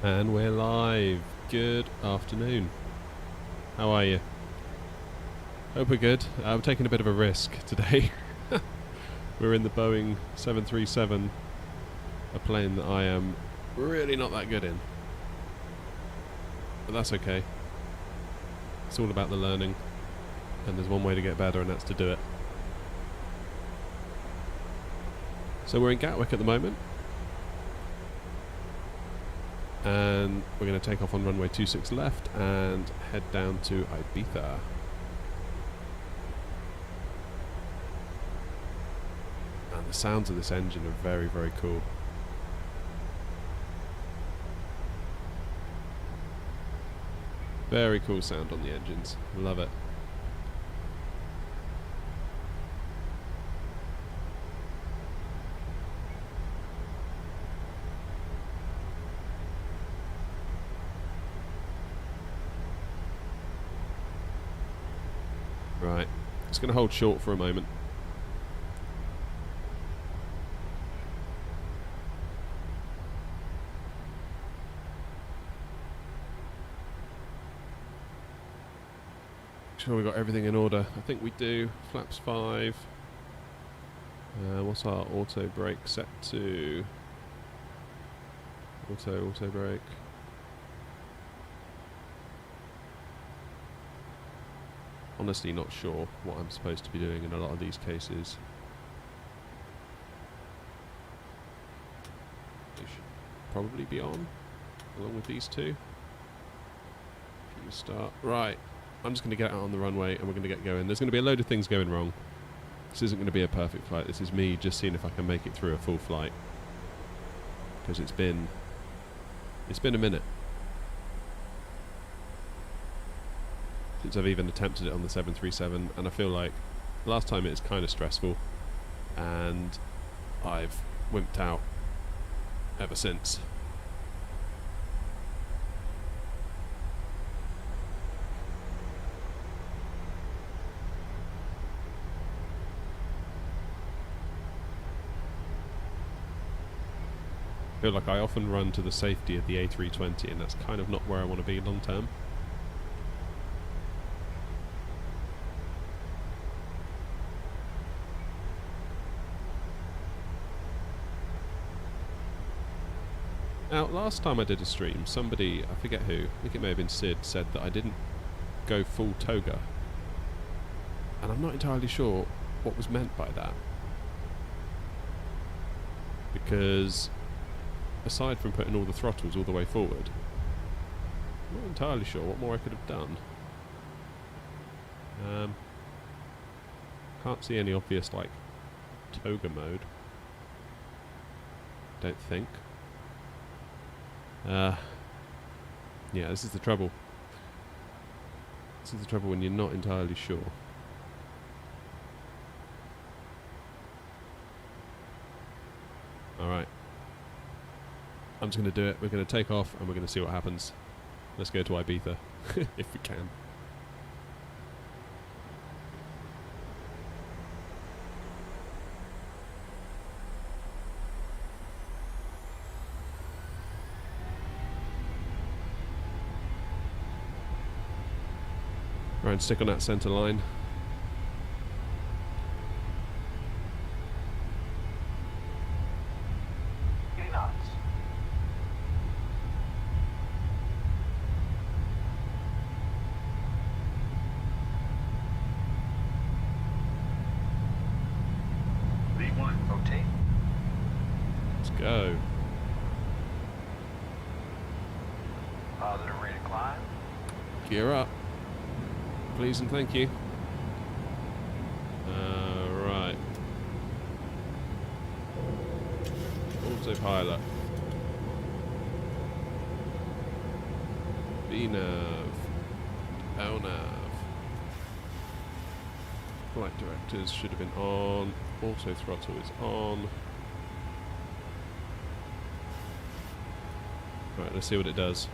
And we're live. Good afternoon. How are you? Hope we're good. I'm taking a bit of a risk today. We're in the Boeing 737, a plane that I am really not that good in. But that's okay. It's all about the learning. And there's one way to get better, and that's to do it. So we're in Gatwick at the moment. And we're going to take off on runway 26 left and head down to Ibiza. And the sounds of this engine are very, very cool. Very cool sound on the engines. Love it. Right, it's going to hold short for a moment. Make sure we got everything in order. I think we do. Flaps 5. What's our auto brake set to? Auto brake. Honestly not sure what I'm supposed to be doing in a lot of these cases. They should probably be on, along with these two. Can you start? Right, I'm just going to get out on the runway and we're going to get going. There's going to be a load of things going wrong. This isn't going to be a perfect flight. This is me just seeing if I can make it through a full flight. Because it's been a minute since I've even attempted it on the 737, and I feel like last time it was kind of stressful and I've wimped out ever since. I feel like I often run to the safety of the A320, and that's kind of not where I want to be long term. Now, last time I did a stream, somebody, I forget who, I think it may have been Sid, said that I didn't go full toga. And I'm not entirely sure what was meant by that. Because, aside from putting all the throttles all the way forward, I'm not entirely sure what more I could have done. Can't see any obvious, like, toga mode. Don't think. Yeah, this is the trouble. This is the trouble when you're not entirely sure. Alright. I'm just going to do it. We're going to take off and we're going to see what happens. Let's go to Ibiza, if we can. Right, and stick on that centre line. V1, rotate. Let's go. Positive rate of climb. Gear up. Please and thank you. Right. Autopilot. VNav. LNav. Flight directors should have been on. Auto throttle is on. Right, let's see what it does.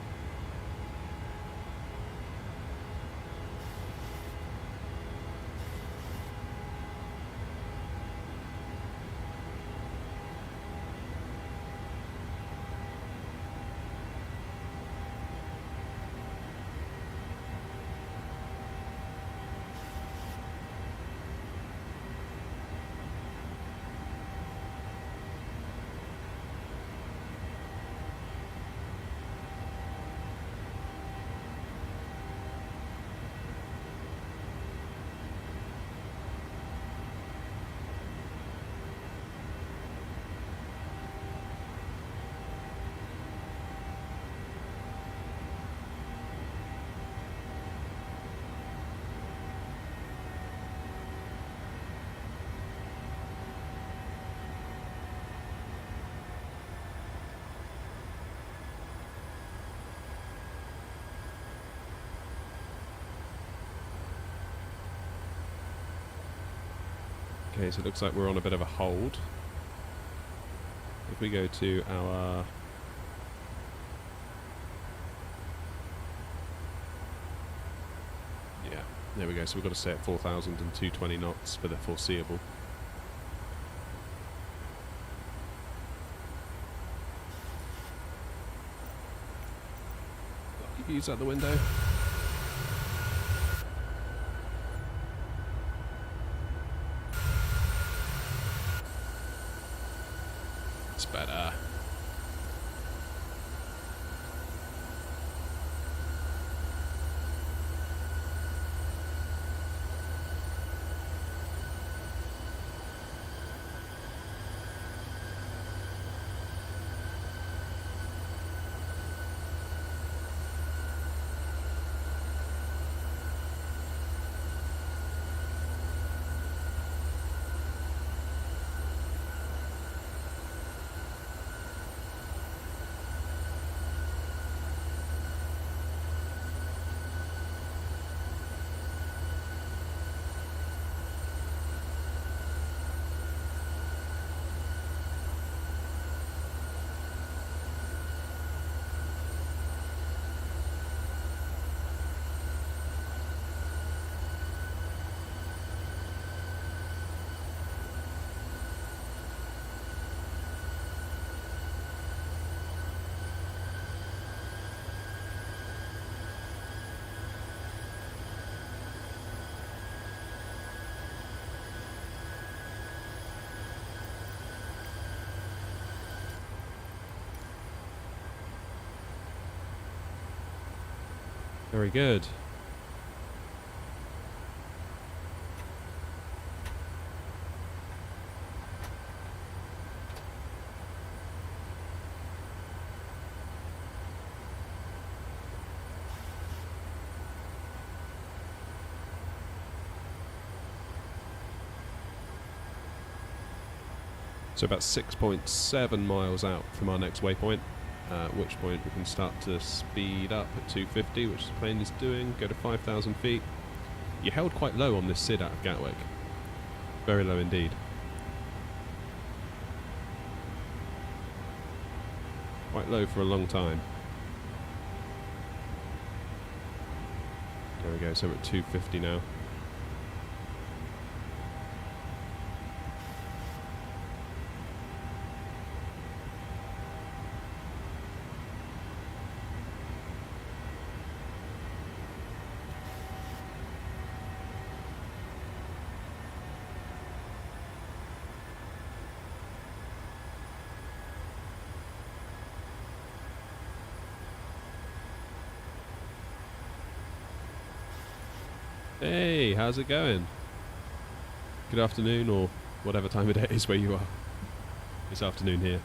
Okay, so it looks like we're on a bit of a hold. If we go to our... Yeah, there we go. So we've got to stay at 4,220 knots for the foreseeable. Views out the window. It's better. Very good. So about 6.7 miles out from our next waypoint, at which point we can start to speed up at 250, which the plane is doing, go to 5,000 feet. You held quite low on this SID out of Gatwick. Very low indeed. Quite low for a long time. There we go, so we're at 250 now. Hey, how's it going? Good afternoon, or whatever time of day it is where you are. It's afternoon here.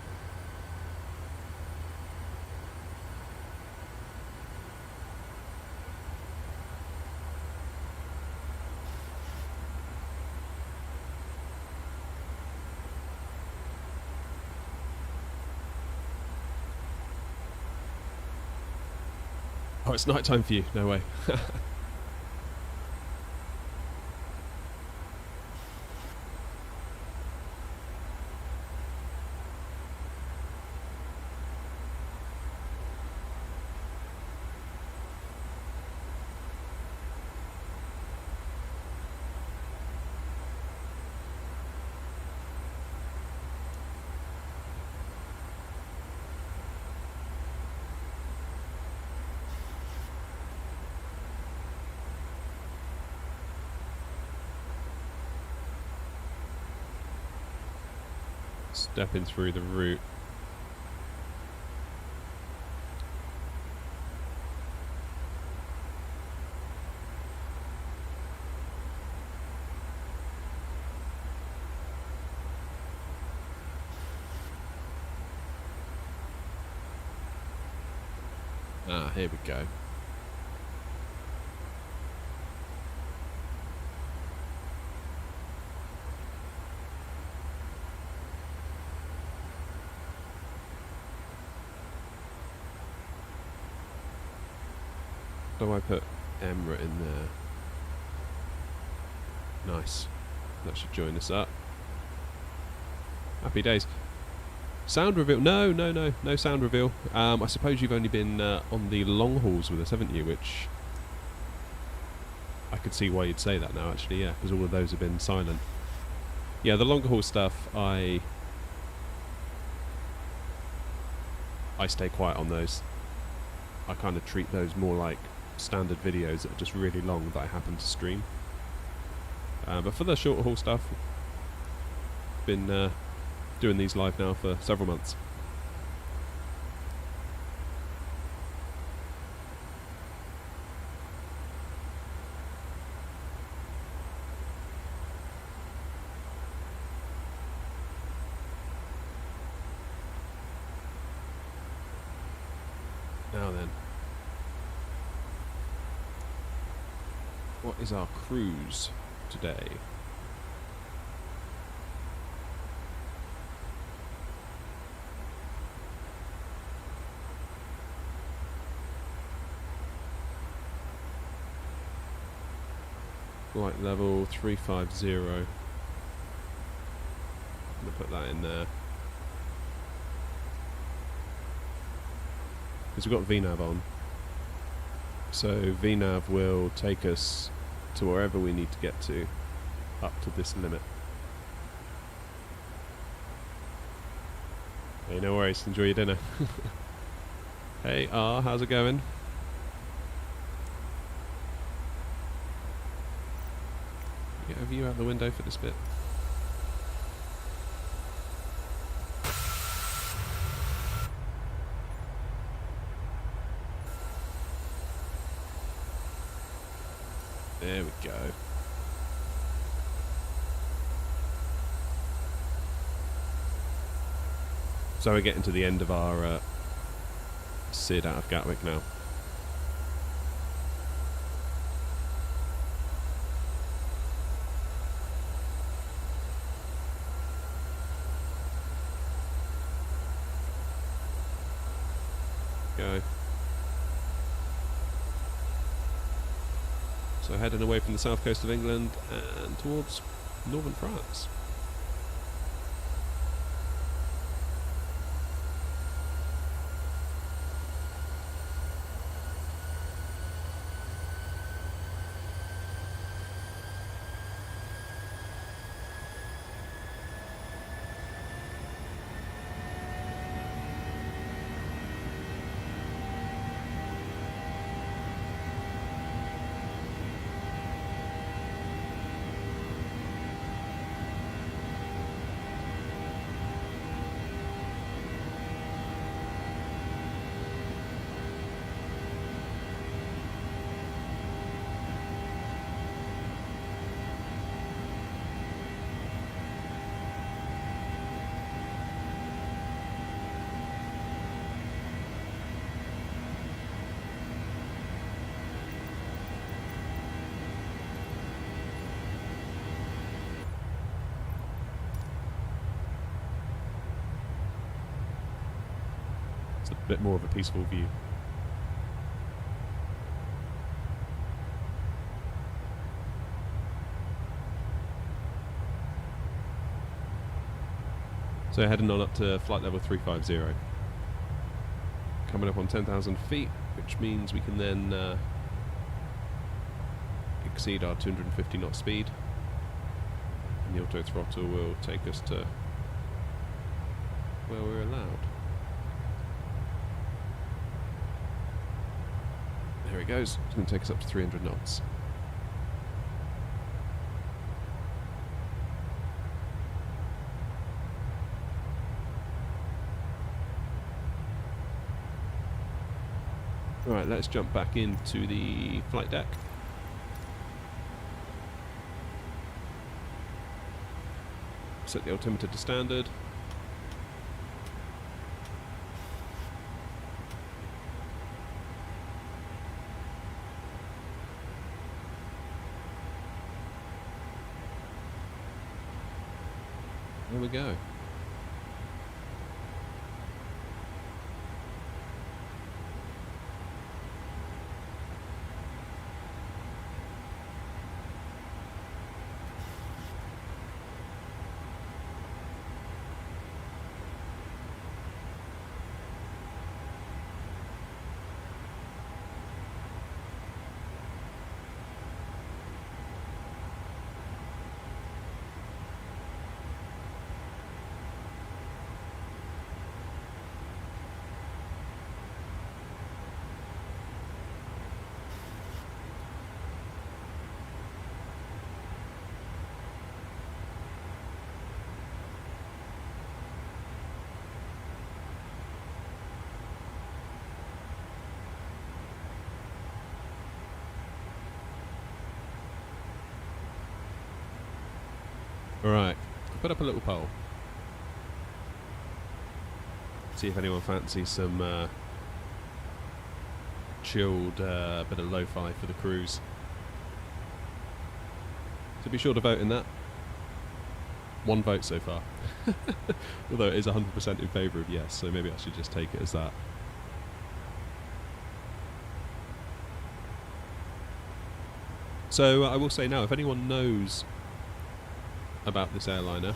Oh, it's night time for you. No way. Stepping through the route. Ah, here we go. Do I put Emra in there? Nice. That should join us up. Happy days. Sound reveal? No sound reveal. I suppose you've only been on the long hauls with us, haven't you? Which I could see why you'd say that now, actually, yeah, because all of those have been silent. Yeah, the longer haul stuff, I stay quiet on those. I kind of treat those more like standard videos that are just really long that I happen to stream. But for the short haul stuff, been doing these live now for several months. Now then, what is our cruise today? Flight level 350. I'm going to put that in there. Because we've got VNAV on. So VNAV will take us to wherever we need to get to, up to this limit. Hey, no worries, enjoy your dinner. Hey, how's it going? Get a view out the window for this bit. There we go. So we're getting to the end of our SID out of Gatwick now. Go. So heading away from the south coast of England and towards northern France. It's a bit more of a peaceful view. So heading on up to flight level 350. Coming up on 10,000 feet, which means we can then exceed our 250 knot speed. And the auto throttle will take us to where we're allowed. There it goes. It's going to take us up to 300 knots. Right, let's jump back into the flight deck. Set the altimeter to standard. There we go. Alright, I'll put up a little poll. See if anyone fancies some chilled bit of lo-fi for the cruise. So be sure to vote in that. 1 vote so far. Although it is 100% in favour of yes, so maybe I should just take it as that. So I will say now, if anyone knows about this airliner,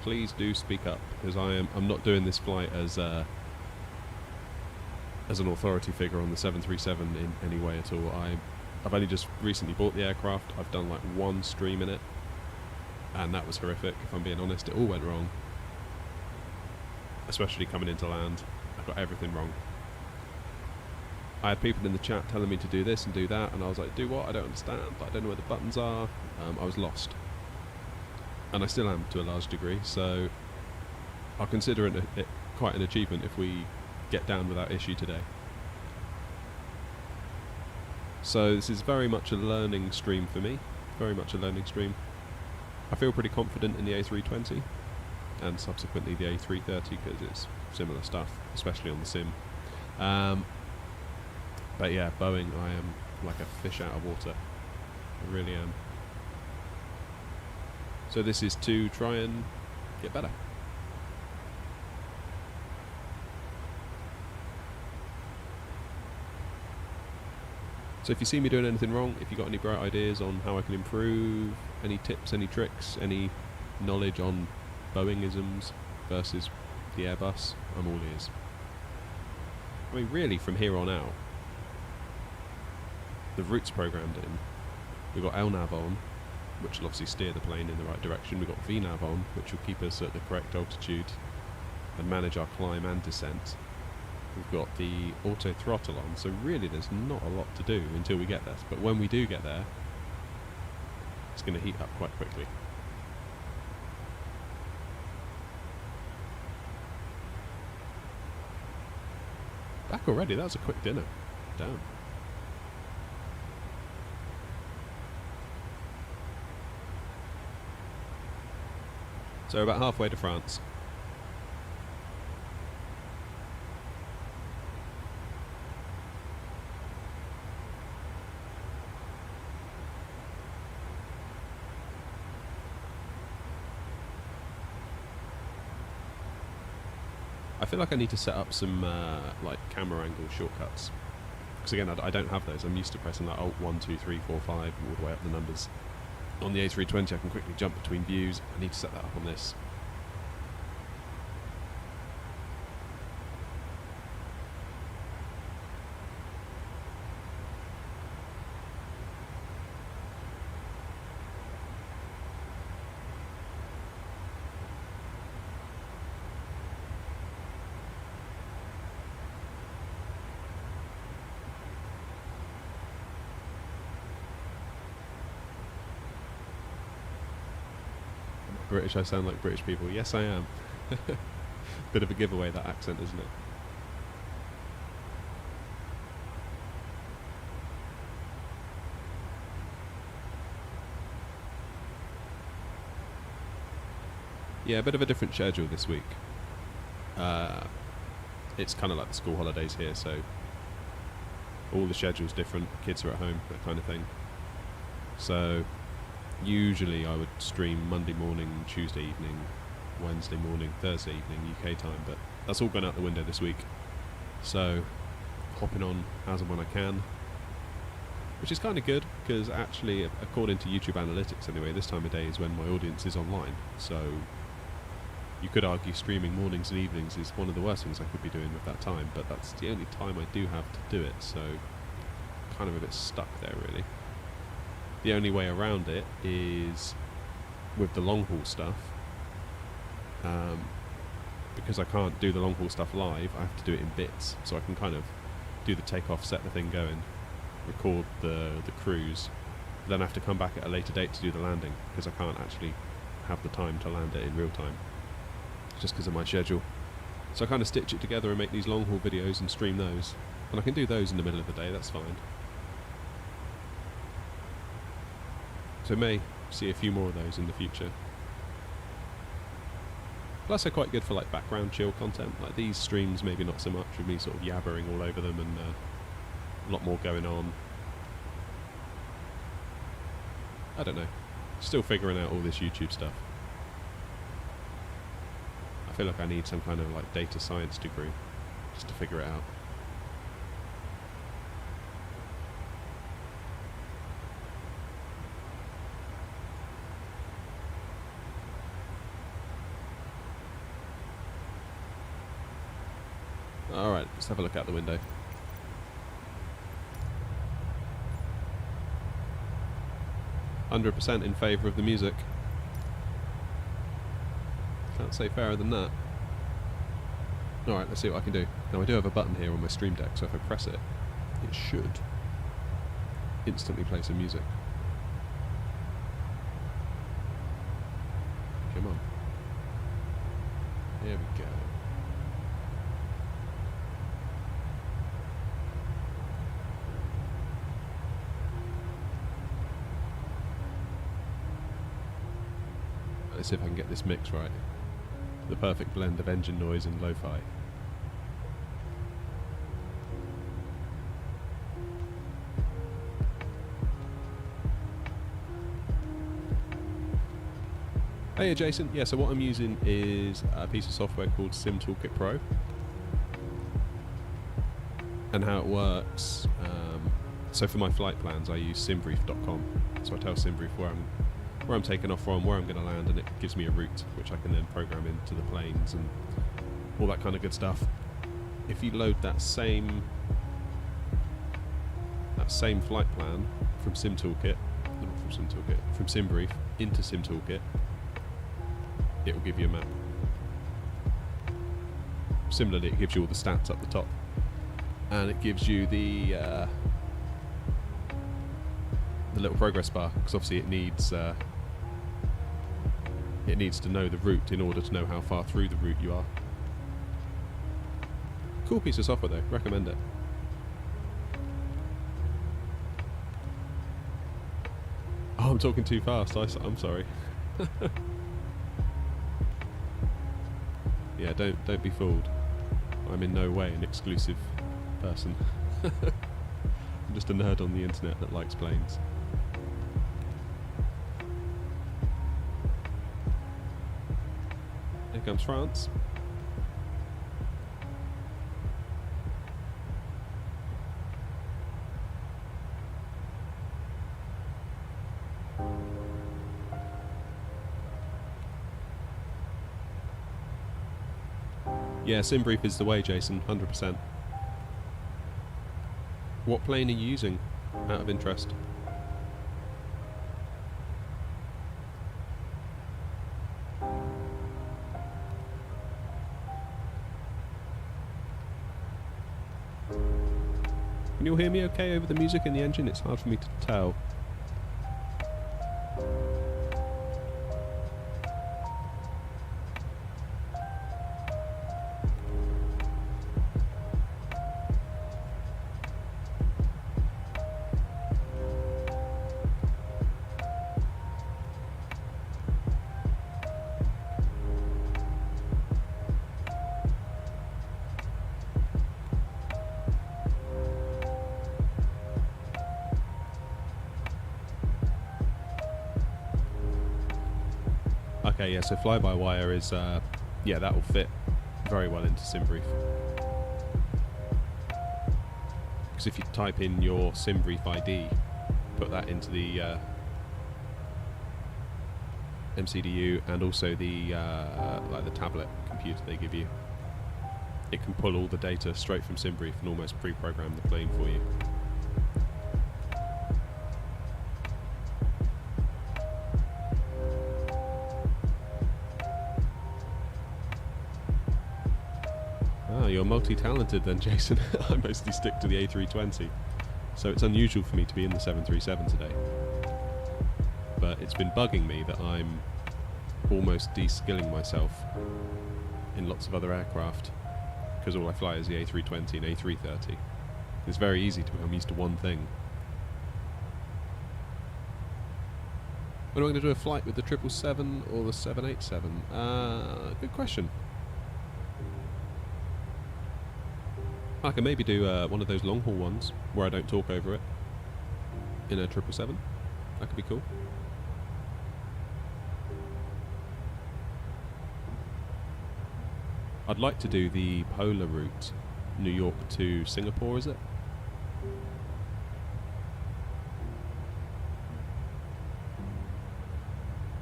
please do speak up, because I'm not doing this flight as an authority figure on the 737 in any way at all. I've only just recently bought the aircraft. I've done like 1 stream in it, and that was horrific, if I'm being honest. It all went wrong, especially coming into land. I got everything wrong. I had people in the chat telling me to do this and do that, and I was like, do what? I don't understand. I don't know where the buttons are. I was lost. And I still am to a large degree, so I'll consider it quite an achievement if we get down without issue today. So this is very much a learning stream for me. Very much a learning stream. I feel pretty confident in the A320 and subsequently the A330 because it's similar stuff, especially on the sim. But yeah, Boeing, I am like a fish out of water. I really am. So this is to try and get better. So if you see me doing anything wrong, if you've got any bright ideas on how I can improve, any tips, any tricks, any knowledge on Boeing-isms versus the Airbus, I'm all ears. I mean, really, from here on out, the route's programmed in. We've got LNAV on, which will obviously steer the plane in the right direction. We've got VNAV on, which will keep us at the correct altitude and manage our climb and descent. We've got the auto throttle on, so really there's not a lot to do until we get there. But when we do get there, it's going to heat up quite quickly. Back already? That was a quick dinner. Damn. So about halfway to France. I feel like I need to set up some like camera angle shortcuts, because again I don't have those. I'm used to pressing like Alt 1, 2, 3, 4, 5 all the way up the numbers. On the A320 I can quickly jump between views. I need to set that up on this. British, I sound like British people. Yes, I am. Bit of a giveaway, that accent, isn't it? Yeah, a bit of a different schedule this week. It's kind of like the school holidays here, so all the schedule's different. Kids are at home, that kind of thing. So usually I would stream Monday morning, Tuesday evening, Wednesday morning, Thursday evening UK time, but that's all gone out the window this week. So hopping on as and when I can, which is kind of good, because actually according to YouTube analytics anyway, this time of day is when my audience is online. So you could argue streaming mornings and evenings is one of the worst things I could be doing with that time, but that's the only time I do have to do it, so kind of a bit stuck there really. The only way around it is with the long haul stuff, because I can't do the long haul stuff live. I have to do it in bits, so I can kind of do the takeoff, set the thing going, record the cruise, then I have to come back at a later date to do the landing, because I can't actually have the time to land it in real time, just because of my schedule. So I kind of stitch it together and make these long haul videos and stream those, and I can do those in the middle of the day, that's fine. So see a few more of those in the future. Plus they're quite good for like background chill content. Like these streams maybe not so much, with me sort of yabbering all over them and a lot more going on. I don't know. Still figuring out all this YouTube stuff. I feel like I need some kind of like data science degree just to figure it out. Alright, let's have a look out the window. %100% in favour of the music. Can't say fairer than that. Alright, let's see what I can do. Now I do have a button here on my Stream Deck, so if I press it, it should instantly play some music. Come on. Here we go. Let's see if I can get this mix right. The perfect blend of engine noise and lo-fi. Hey Jason, yeah, so what I'm using is a piece of software called Sim Toolkit Pro. And how it works, so for my flight plans I use simbrief.com. So I tell Simbrief where I'm taking off from, where I'm going to land, and it gives me a route which I can then program into the planes and all that kind of good stuff. If you load that same flight plan from SimToolkit, from Simbrief into SimToolkit, it will give you a map. Similarly, it gives you all the stats up the top, and it gives you the little progress bar, because obviously it needs to know the route in order to know how far through the route you are. Cool piece of software though, recommend it. Oh, I'm talking too fast, I'm sorry. Yeah, don't be fooled. I'm in no way an exclusive person. I'm just a nerd on the internet that likes planes. Here comes France. Yeah, Simbrief is the way, Jason, 100%. What plane are you using, out of interest? Can you all hear me okay over the music in the engine? It's hard for me to tell. Okay, yeah, so fly-by-wire is, yeah, that will fit very well into Simbrief. Because if you type in your Simbrief ID, put that into the MCDU and also the like the tablet computer they give you, it can pull all the data straight from Simbrief and almost pre-program the plane for you. You're multi-talented then, Jason. I mostly stick to the A320, so it's unusual for me to be in the 737 today. But it's been bugging me that I'm almost de-skilling myself in lots of other aircraft, because all I fly is the A320 and A330. It's very easy to become used to one thing. When am I going to do a flight with the 777 or the 787? Good question. I can maybe do one of those long haul ones where I don't talk over it in a 777. That could be cool. I'd like to do the polar route, New York to Singapore, is it?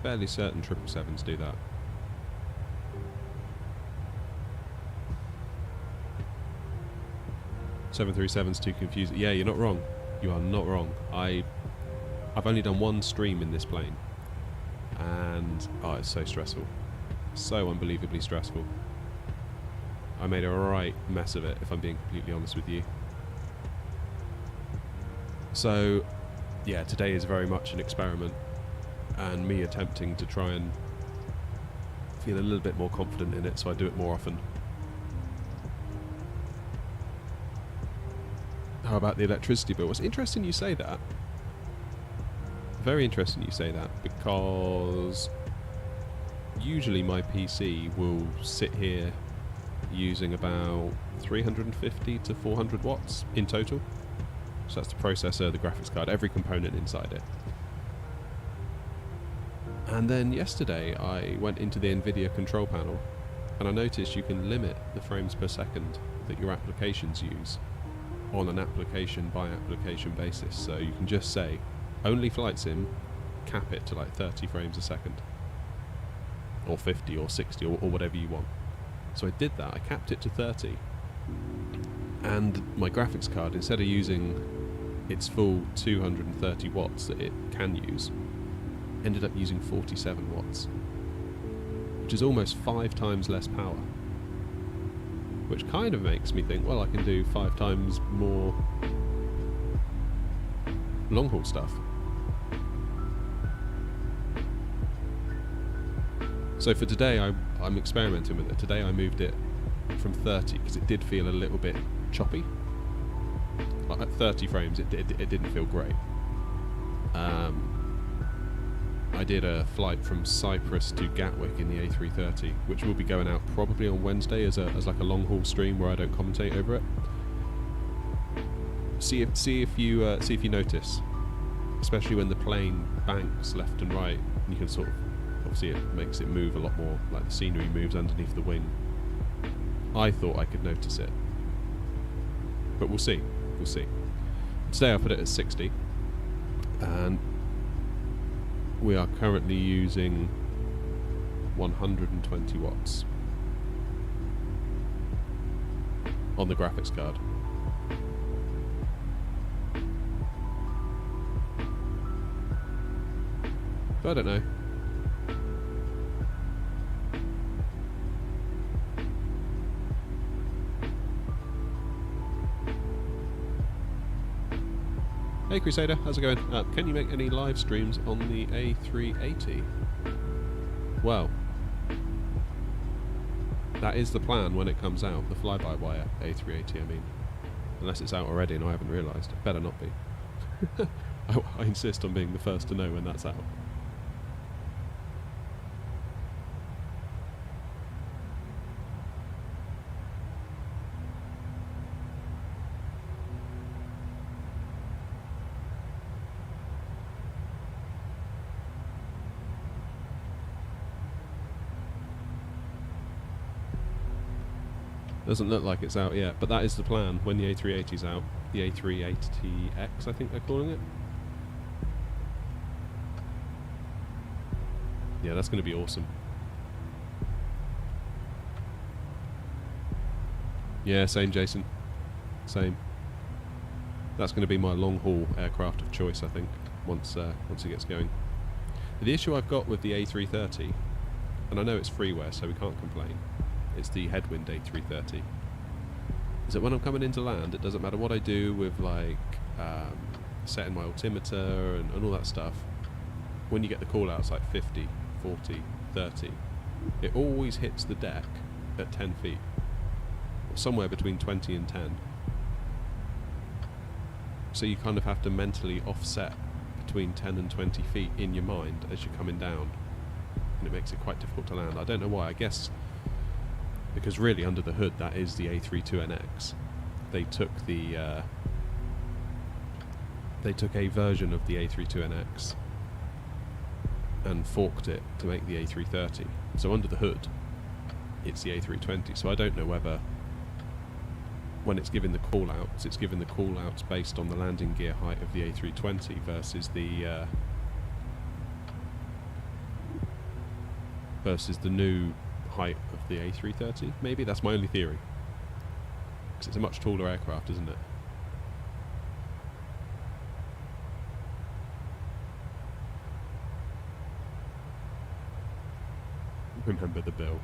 Fairly certain 777s do that. 737's too confusing. Yeah, you're not wrong. You are not wrong. I've only done one stream in this plane, and it's so stressful, so unbelievably stressful. I made a right mess of it, if I'm being completely honest with you. So, yeah, today is very much an experiment, and me attempting to try and feel a little bit more confident in it, so I do it more often. How about the electricity bill? It's interesting you say that. Very interesting you say that, because usually my PC will sit here using about 350 to 400 watts in total. So that's the processor, the graphics card, every component inside it. And then yesterday I went into the Nvidia control panel and I noticed you can limit the frames per second that your applications use on an application by application basis. So you can just say only flight sim, cap it to like 30 frames a second, or 50 or 60 or whatever you want. So I did that, I capped it to 30, and my graphics card, instead of using its full 230 watts that it can use, ended up using 47 watts, which is almost 5 times less power, which kind of makes me think, well, I can do 5 times more long haul stuff. So for today, I'm experimenting with it. Today I moved it from 30 because it did feel a little bit choppy. Like at 30 frames, it didn't feel great. I did a flight from Cyprus to Gatwick in the A330, which will be going out probably on Wednesday as like a long haul stream where I don't commentate over it. See if you notice, especially when the plane banks left and right, and you can sort of, obviously it makes it move a lot more, like the scenery moves underneath the wing. I thought I could notice it, but we'll see. We'll see. Today I put it at 60, and we are currently using 120 watts on the graphics card. So I don't know. Hey Crusader, how's it going? Can you make any live streams on the A380? Well, that is the plan when it comes out, the fly-by-wire A380, I mean. Unless it's out already and I haven't realised. It better not be. I insist on being the first to know when that's out. Doesn't look like it's out yet, but that is the plan when the A380's out. The A380X, I think they're calling it. Yeah, that's going to be awesome. Yeah, same Jason. Same. That's going to be my long-haul aircraft of choice, I think, once it gets going. The issue I've got with the A330, and I know it's freeware, so we can't complain, it's the headwind A330, is that when I'm coming into land, it doesn't matter what I do with like setting my altimeter and all that stuff, when you get the call outs like 50, 40, 30, it always hits the deck at 10 feet, or somewhere between 20 and 10. So you kind of have to mentally offset between 10 and 20 feet in your mind as you're coming down, and it makes it quite difficult to land. I don't know why. I guess because really under the hood that is the A32NX. They took a version of the A32NX and forked it to make the A330. So under the hood, it's the A320. So I don't know whether, when it's given the call-outs, it's given the call-outs based on the landing gear height of the A320 versus the new height of the A330. Maybe that's my only theory, because it's a much taller aircraft, isn't it? Remember the bill.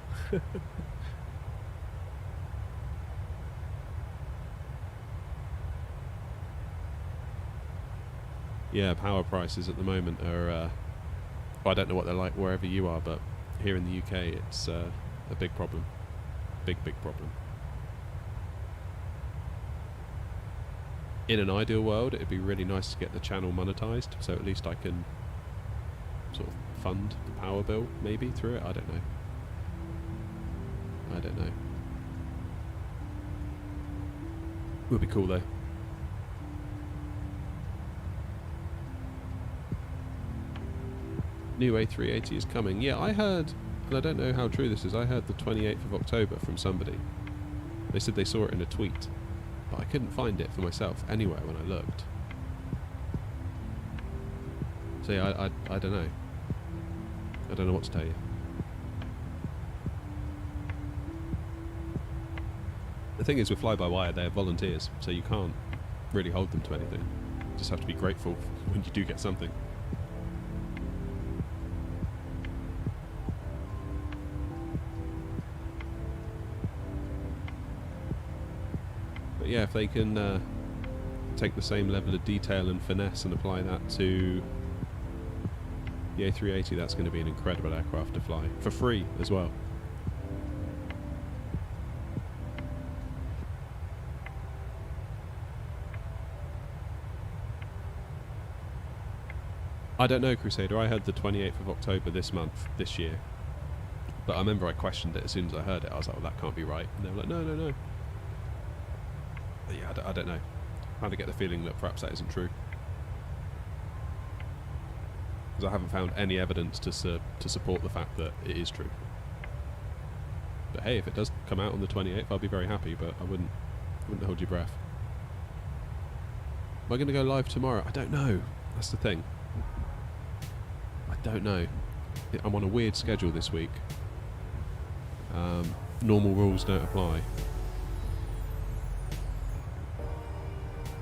Yeah, power prices at the moment are, well, I don't know what they're like wherever you are, but here in the UK it's a big problem. Big problem. In an ideal world, it'd be really nice to get the channel monetized, so at least I can sort of fund the power bill, maybe, through it. I don't know. Would be cool, though. New A380 is coming. Yeah, I heard, and I don't know how true this is, I heard the 28th of October from somebody. They said they saw it in a tweet, but I couldn't find it for myself anywhere when I looked. So yeah, I don't know. I don't know what to tell you. The thing is, with fly-by-wire, they're volunteers, so you can't really hold them to anything. You just have to be grateful when you do get something. But yeah, if they can take the same level of detail and finesse and apply that to the A380, that's going to be an incredible aircraft to fly. For free as well. I don't know, Crusader. I heard the 28th of October this month, this year. But I remember I questioned it as soon as I heard it. I was like, well, that can't be right. And they were like, no. But yeah, I don't know. I kind of get the feeling that perhaps that isn't true. Because I haven't found any evidence to support the fact that it is true. But hey, if it does come out on the 28th, I'll be very happy, but I wouldn't hold your breath. Am I going to go live tomorrow? I don't know. That's the thing. I don't know. I'm on a weird schedule this week. Normal rules don't apply.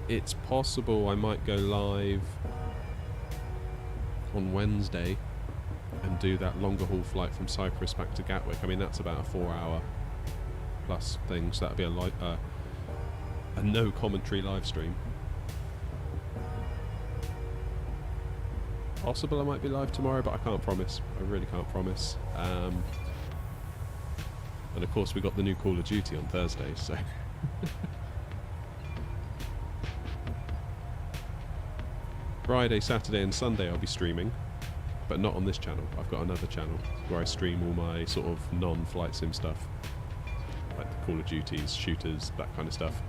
It's possible I might go live on Wednesday and do that longer haul flight from Cyprus back to Gatwick. I mean, that's about a 4-hour plus thing, so that'd be a no commentary live stream. Possible I might be live tomorrow, but I can't promise. I really can't promise. And of course we got the new Call of Duty on Thursday, so Friday, Saturday and Sunday I'll be streaming, but not on this channel. I've got another channel where I stream all my sort of non-flight sim stuff, like the Call of Duties, shooters, that kind of stuff.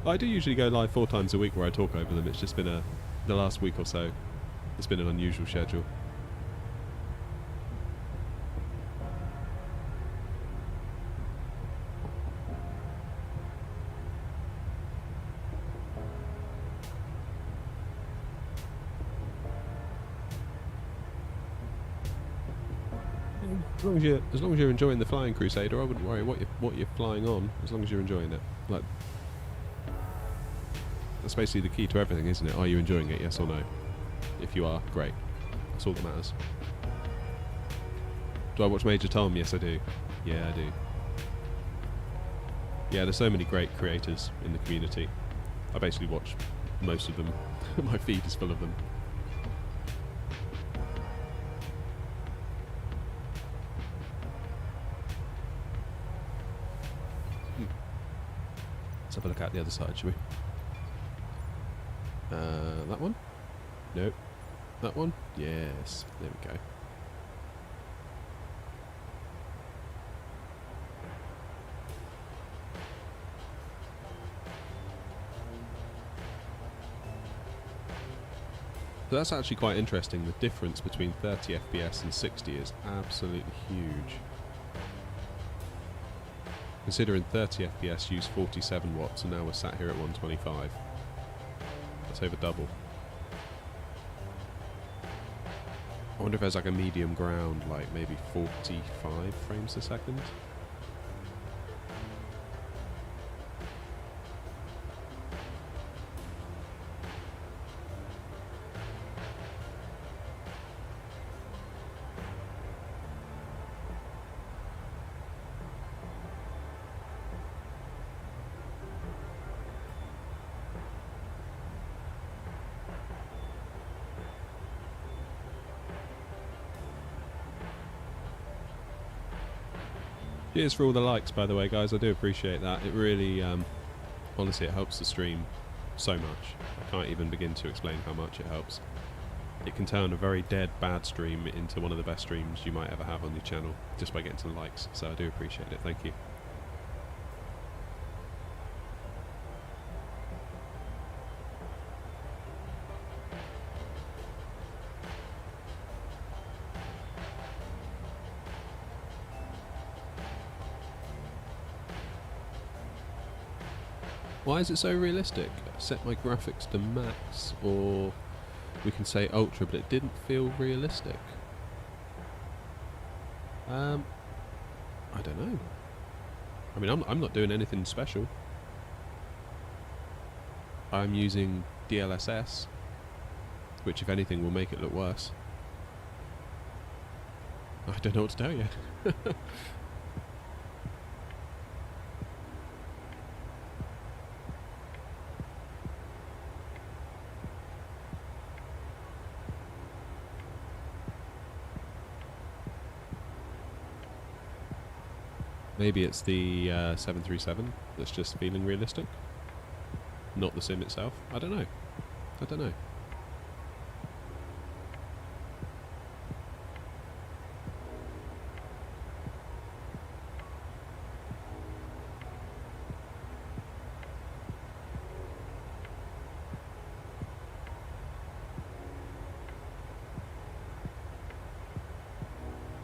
I do usually go live 4 times a week where I talk over them. It's just been the last week or so, it's been an unusual schedule. As long as you're enjoying the flying, Crusader, I wouldn't worry what you're flying on, as long as you're enjoying it. Like, that's basically the key to everything, isn't it? Are you enjoying it, yes or no? If you are, great. That's all that matters. Do I watch Major Tom? Yes, I do. Yeah, I do. Yeah, there's so many great creators in the community. I basically watch most of them. My feed is full of them. have a look at the other side, shall we? That one? Nope. That one? Yes. There we go. So that's actually quite interesting. The difference between 30 FPS and 60 is absolutely huge. Considering 30 FPS use 47 watts and now we're sat here at 125. That's over double. I wonder if there's like a medium ground, like maybe 45 frames a second. Cheers for all the likes, by the way, guys. I do appreciate that. It really, honestly, it helps the stream so much. I can't even begin to explain how much it helps. It can turn a very dead, bad stream into one of the best streams you might ever have on your channel just by getting some likes. So I do appreciate it. Thank you. Why is it so realistic? Set my graphics to max, or we can say ultra, but it didn't feel realistic. I don't know. I mean, I'm not doing anything special. I'm using DLSS, which if anything will make it look worse. I don't know what to tell you. Maybe it's the 737 that's just feeling realistic, not the sim itself. I don't know. I don't know.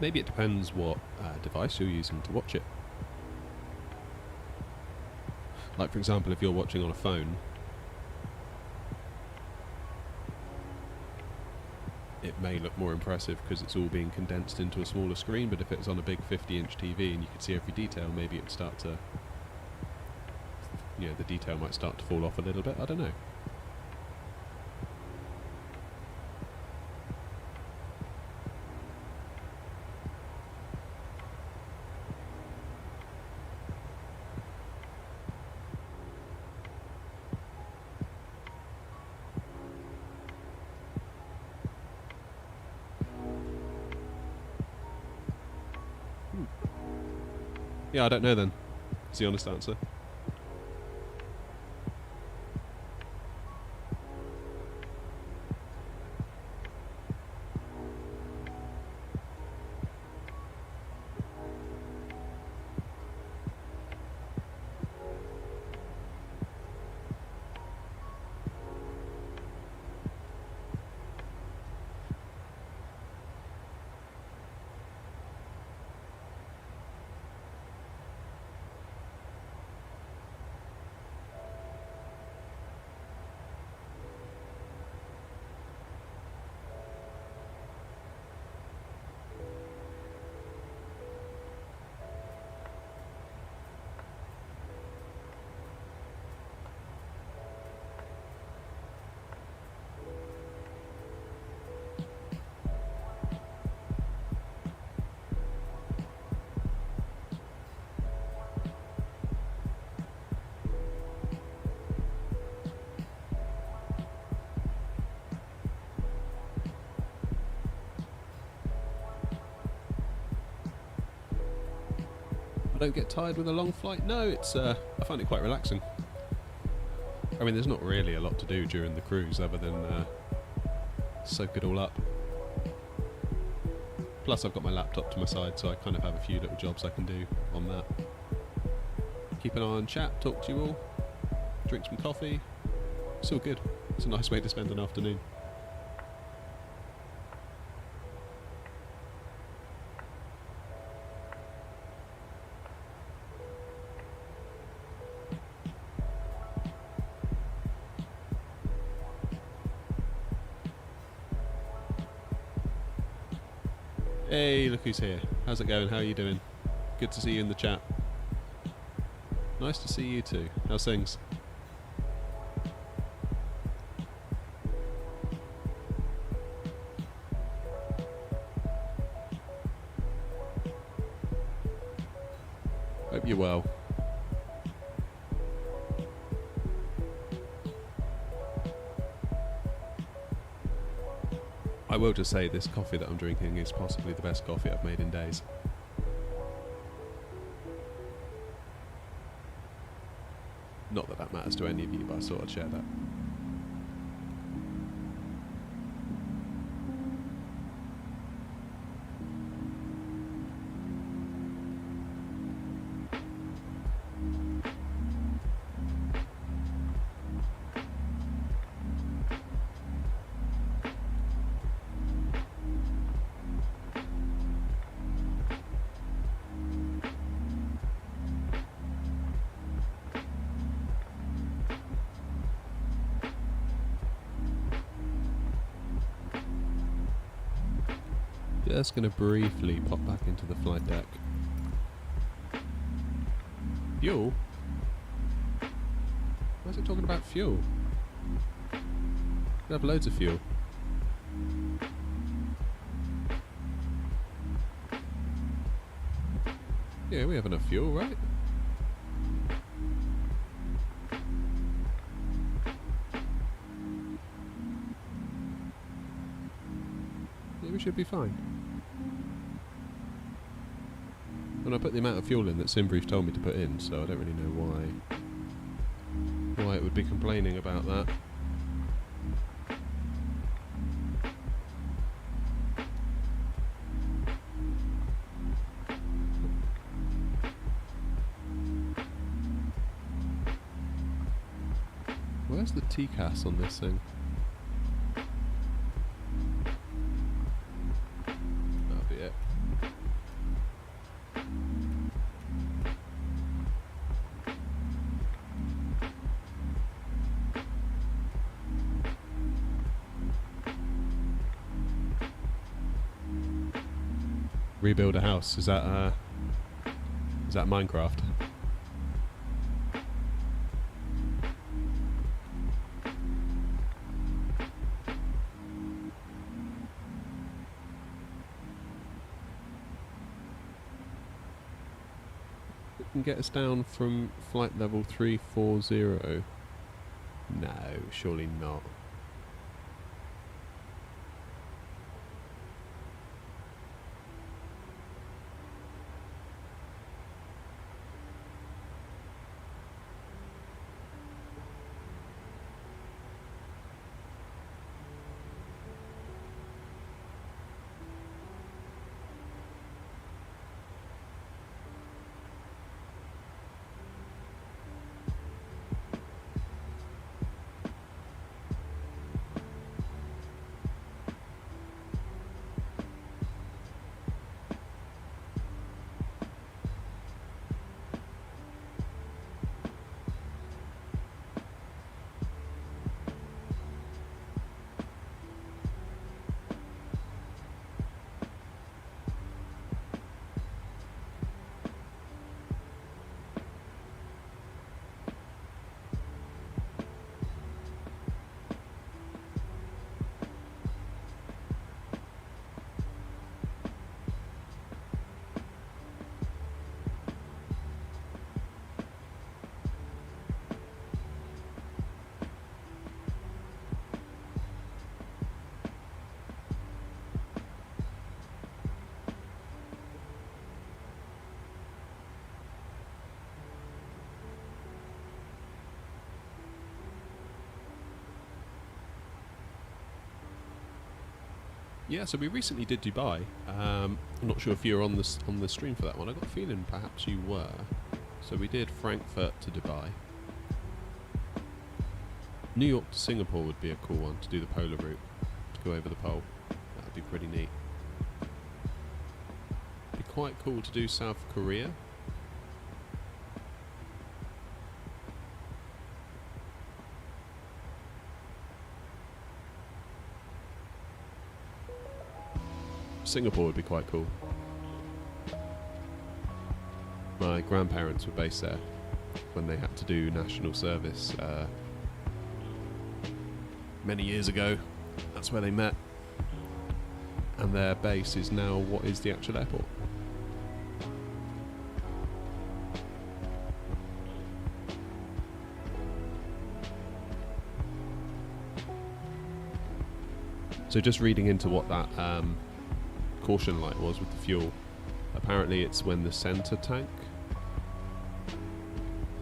Maybe it depends what device you're using to watch it. Like, for example, if you're watching on a phone, it may look more impressive because it's all being condensed into a smaller screen, but if it's on a big 50-inch TV and you can see every detail, maybe it'd start to, you know, the detail might start to fall off a little bit. I don't know. Yeah, I don't know then. Is the honest answer. I don't get tired with a long flight. No, it's I find it quite relaxing. mean, there's not really a lot to do during the cruise other than soak it all up. Plus I've got my laptop to my side, so I kind of have a few little jobs I can do on that. Keep an eye on chat, talk to you all, drink some coffee. It's all good. It's a nice way to spend an afternoon. Hey, look who's here. How's it going? How are you doing? Good to see you in the chat. Nice to see you too. How's things? Hope you're well. I will just say this coffee that I'm drinking is possibly the best coffee I've made in days. Not that that matters to any of you, but I thought I'd share that. Just going to briefly pop back into the flight deck. Fuel? Why is it talking about fuel? We have loads of fuel. Yeah, we have enough fuel, right? Yeah, we should be fine. And I put the amount of fuel in that SimBrief told me to put in, so I don't really know why it would be complaining about that. Where's the TCAS on this thing? That'll be it. Rebuild a house. Is that Minecraft? It can get us down from flight level 340. No, surely not. Yeah, so we recently did Dubai. I'm not sure if you were on the stream for that one. I got a feeling perhaps you were. So we did Frankfurt to Dubai. New York to Singapore would be a cool one to do the polar route, to go over the pole. That would be pretty neat. Be quite cool to do South Korea. Singapore would be quite cool. My grandparents were based there when they had to do national service many years ago. That's where they met. And their base is now what is the actual airport. So just reading into what that caution light was with the fuel. Apparently it's when the centre tank,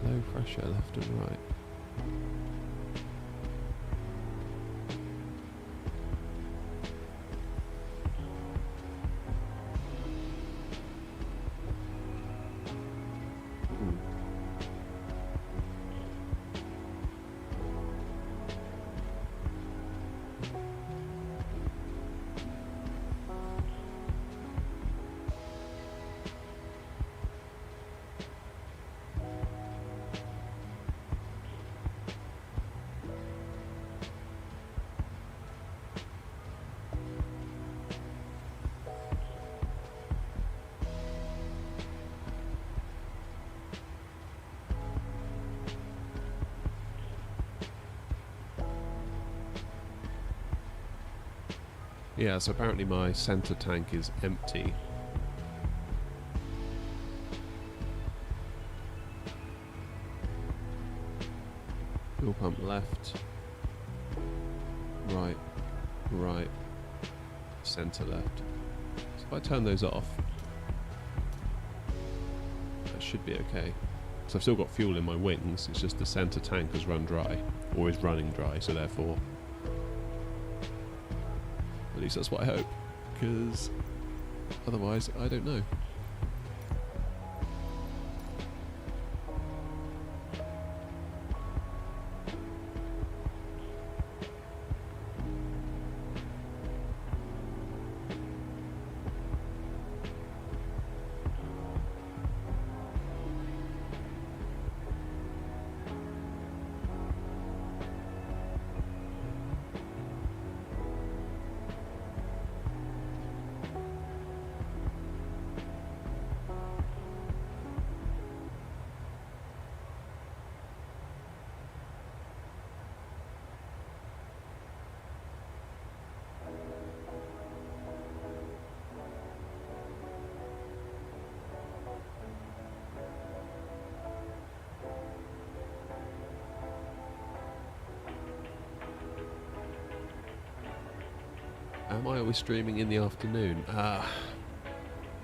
low pressure left and right. Yeah, so apparently my centre tank is empty. Fuel pump left, right, right, centre left. So if I turn those off, that should be okay. So I've still got fuel in my wings, it's just the centre tank has run dry, or is running dry, so therefore... At least that's what I hope, because otherwise I don't know. Am I always streaming in the afternoon?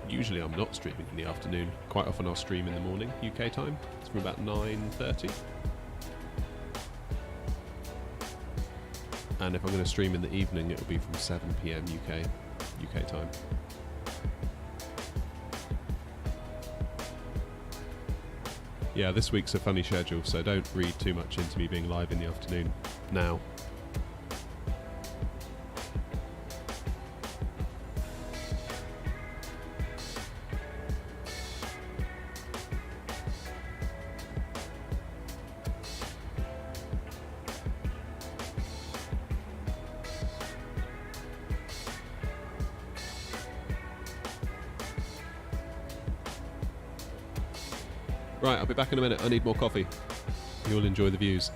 Usually I'm not streaming in the afternoon. Quite often I'll stream in the morning, UK time. It's from about 9:30. And if I'm going to stream in the evening, it'll be from 7 PM UK time. Yeah, this week's a funny schedule, so don't read too much into me being live in the afternoon now. Right, I'll be back in a minute. I need more coffee. You'll enjoy the views.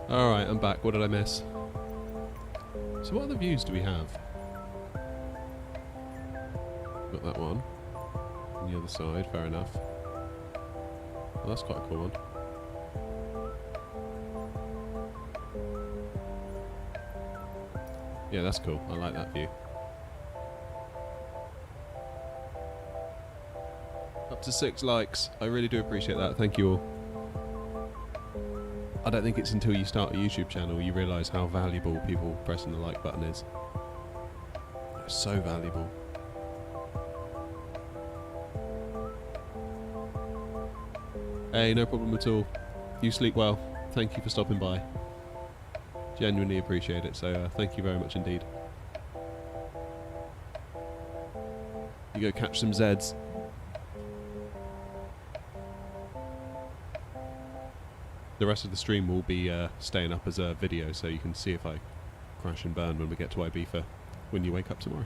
Alright, I'm back. What did I miss? So what other views do we have? Got that one. On the other side, fair enough. Well, that's quite a cool one. Yeah, that's cool. I like that view. Up to 6 likes. I really do appreciate that. Thank you all. I don't think it's until you start a YouTube channel you realise how valuable people pressing the like button is. It's so valuable. Hey, no problem at all. You sleep well. Thank you for stopping by. Genuinely appreciate it, so thank you very much indeed. You go catch some Zeds. The rest of the stream will be staying up as a video, so you can see if I crash and burn when we get to Ibiza when you wake up tomorrow.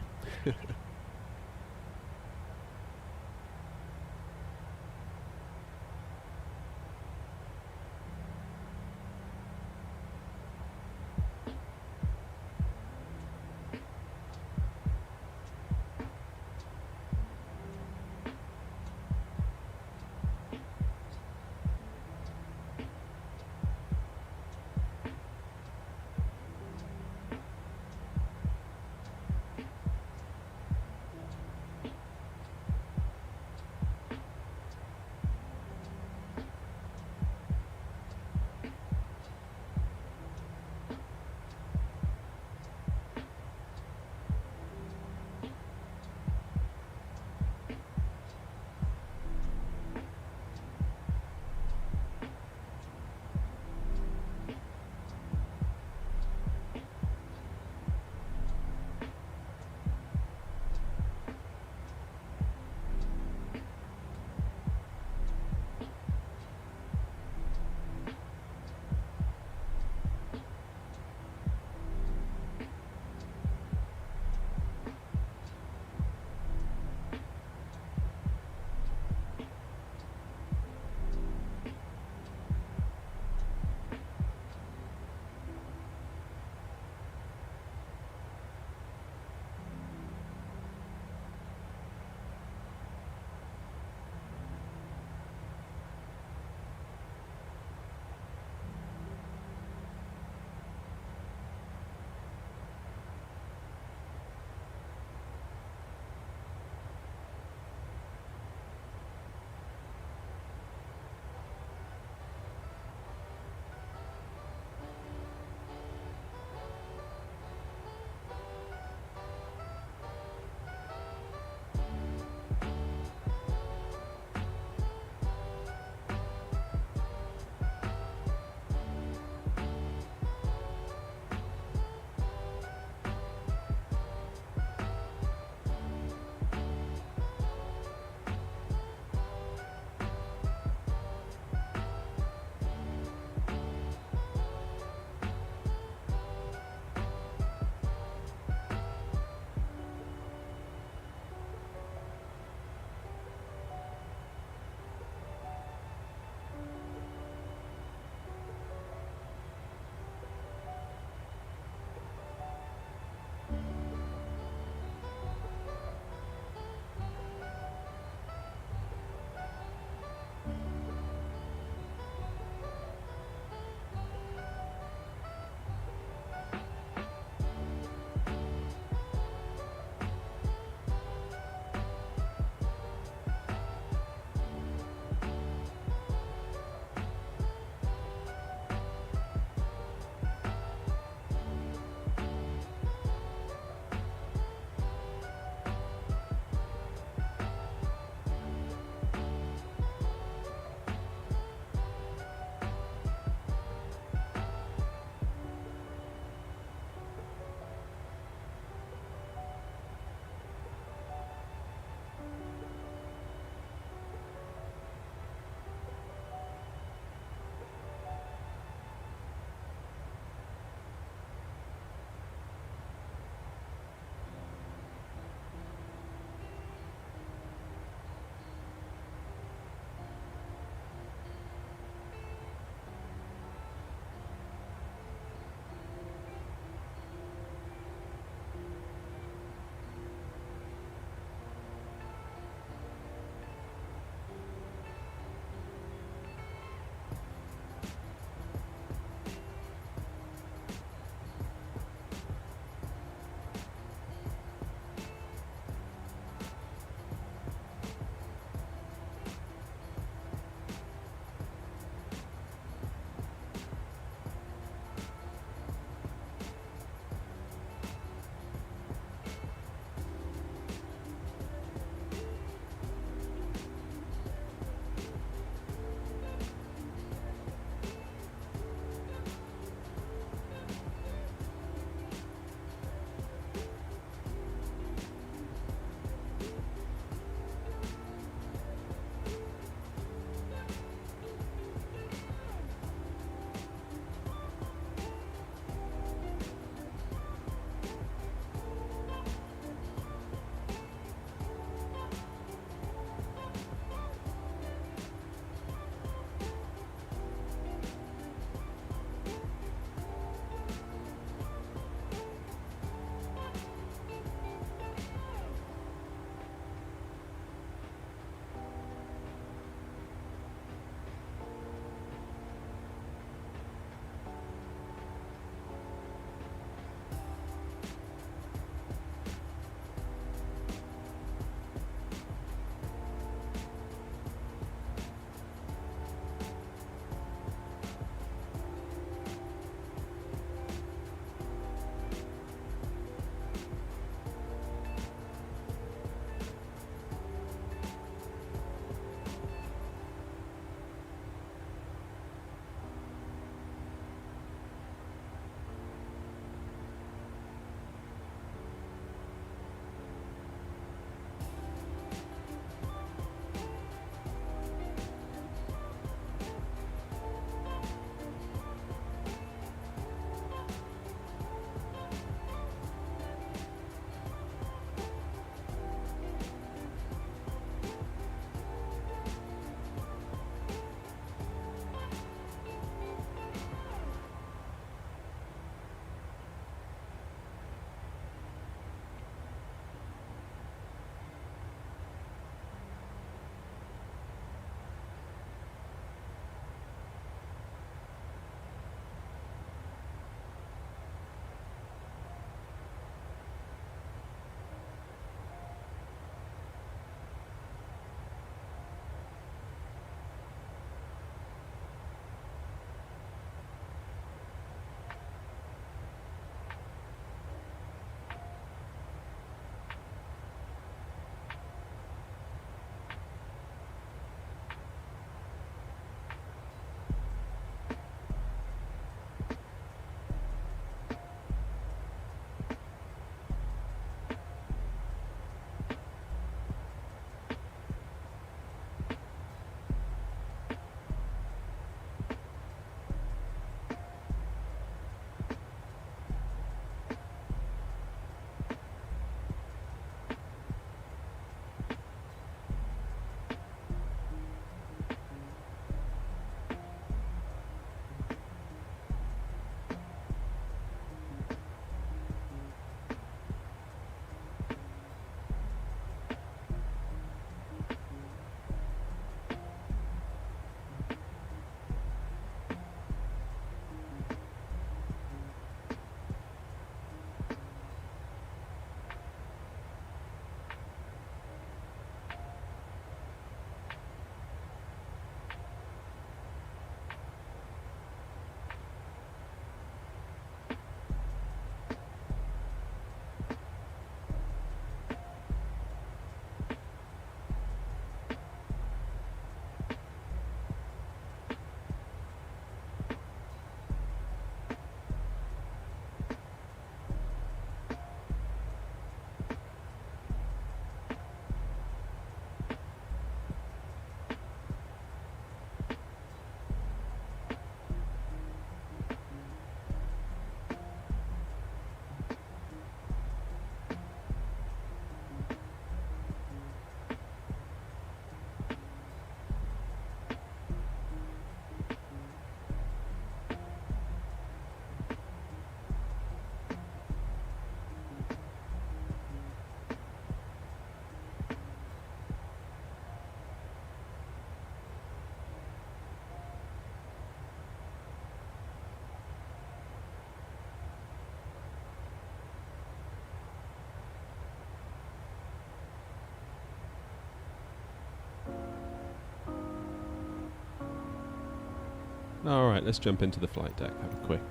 Alright, let's jump into the flight deck, have a quick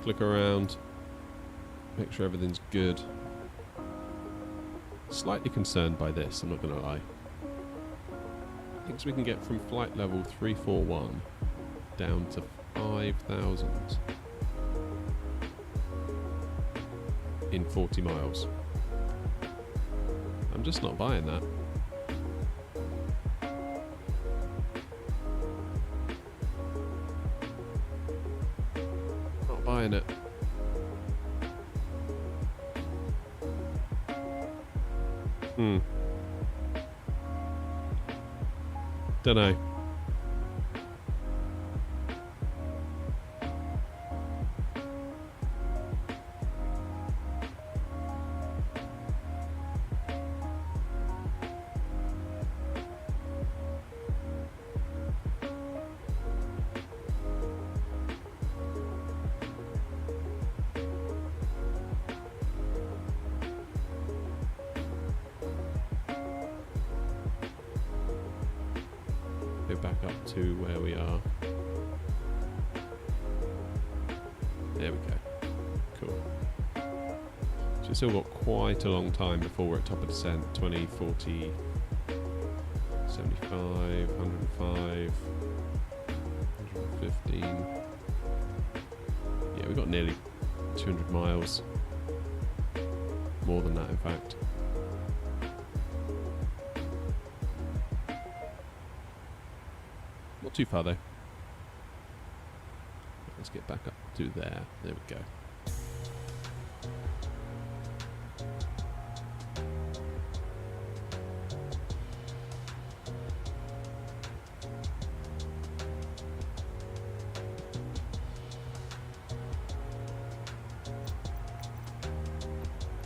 look around, make sure everything's good. Slightly concerned by this, I'm not going to lie. I think we can get from flight level 341 down to 5,000 in 40 miles. I'm just not buying that. Not buying it. Dunno. Go back up to where we are. There we go. Cool. So we've still got quite a long time before we're at top of descent. 20, 40, 75, 105, 115. Yeah, we've got nearly 200 miles. More than that, in fact. Not too far though. Let's get back up to there. There we go.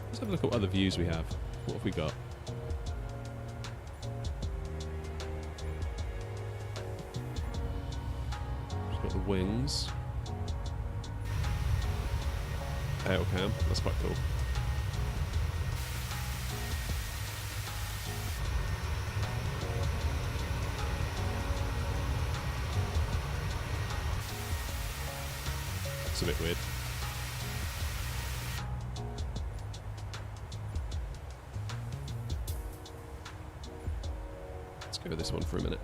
Let's have a look at what other views we have. What have we got? The wings. Tail cam, that's quite cool. It's a bit weird. Let's go with this one for a minute.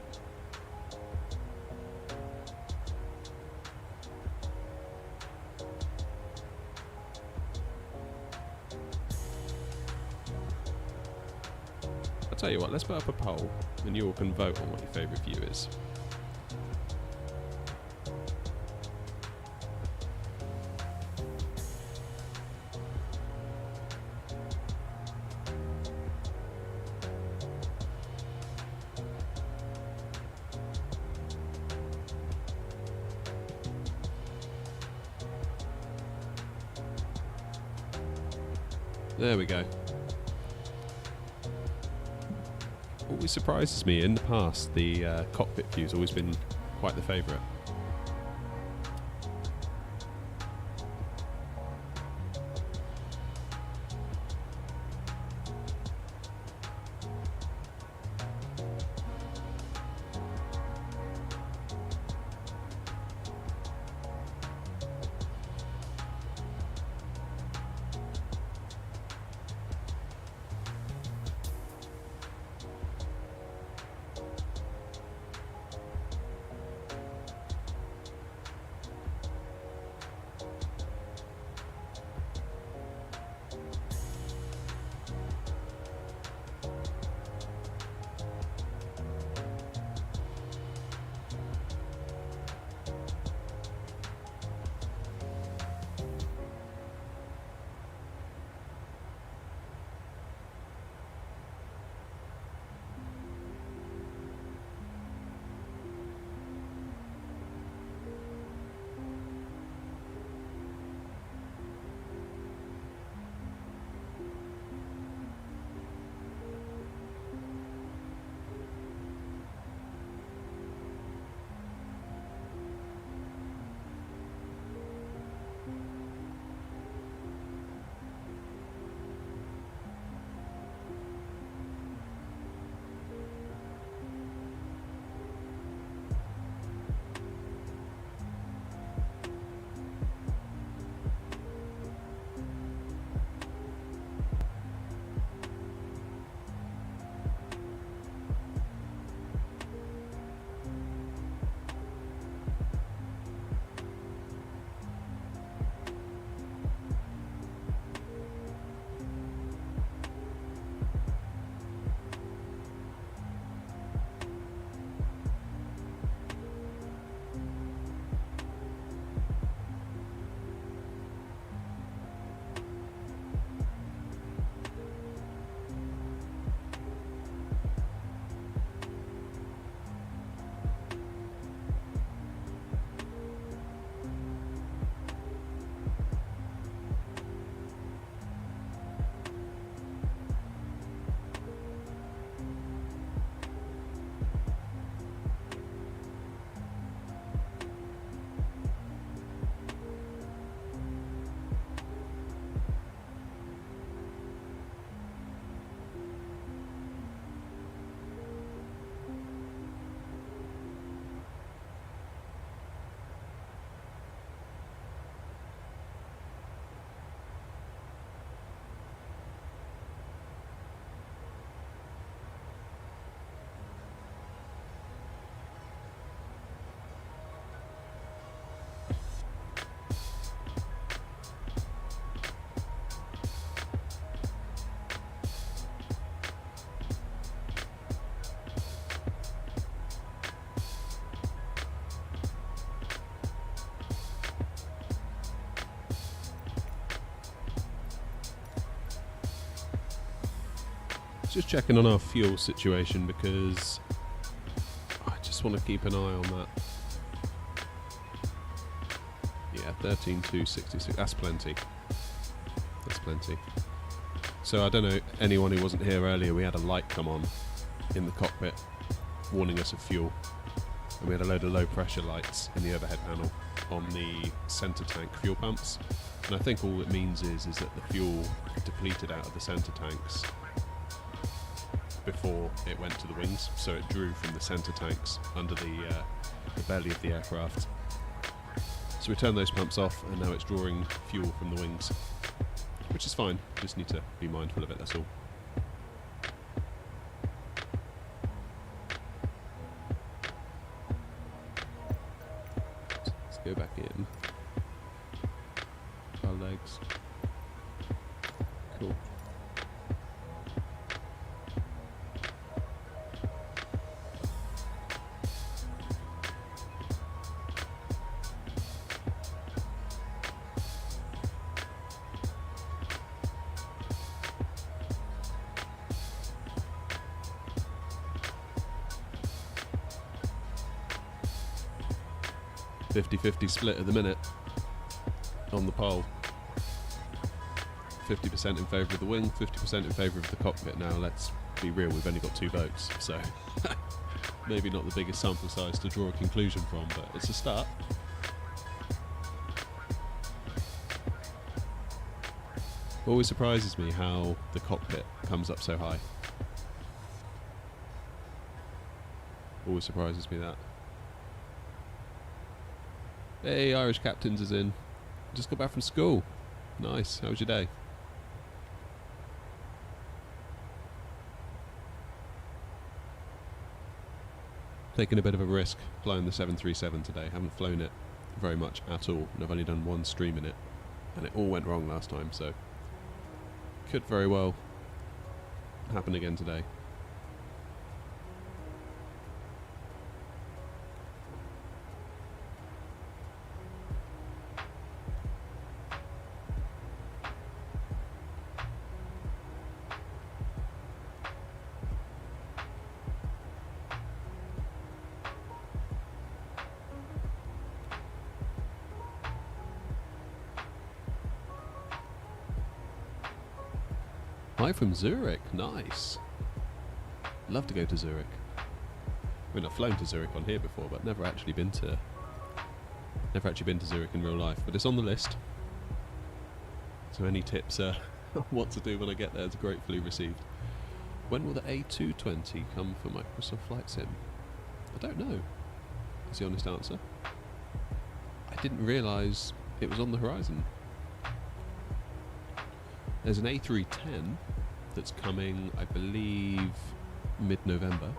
I'll tell you what, let's put up a poll and you all can vote on what your favourite view is. There we go. Always surprises me, in the past the cockpit view's always been quite the favourite. Just checking on our fuel situation because I just want to keep an eye on that. Yeah, 13,266. That's plenty. That's plenty. So I don't know, anyone who wasn't here earlier, we had a light come on in the cockpit warning us of fuel. And we had a load of low pressure lights in the overhead panel on the centre tank fuel pumps. And I think all it means is that the fuel depleted out of the centre tanks before it went to the wings, so it drew from the centre tanks under the belly of the aircraft. So we turned those pumps off, and now it's drawing fuel from the wings, which is fine. Just need to be mindful of it, that's all. Let's go back in. Our legs. Cool. .50 split at the minute on the pole. 50% in favour of the wing, 50% in favour of the cockpit. Now let's be real, we've only got 2 votes, so maybe not the biggest sample size to draw a conclusion from, but it's a start. Always surprises me how the cockpit comes up so high. Always surprises me that. Hey, Irish Captains is in. Just got back from school. Nice. How was your day? Taking a bit of a risk flying the 737 today. Haven't flown it very much at all, and I've only done 1 stream in it, and it all went wrong last time, so could very well happen again today. Hi from Zurich, nice. Love to go to Zurich. I mean, I've flown to Zurich on here before, but never actually been to Zurich in real life. But it's on the list. So any tips what to do when I get there is gratefully received. When will the A220 come for Microsoft Flight Sim? I don't know, is the honest answer. I didn't realise it was on the horizon. There's an A310 that's coming, I believe, mid-November.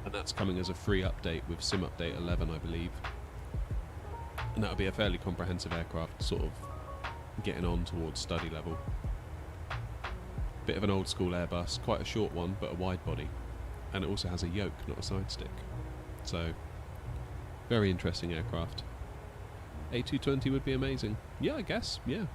And that's coming as a free update with Sim Update 11, I believe. And that'll be a fairly comprehensive aircraft, sort of getting on towards study level. Bit of an old school Airbus, quite a short one, but a wide body. And it also has a yoke, not a side stick. So, very interesting aircraft. A220 would be amazing. Yeah, I guess, yeah.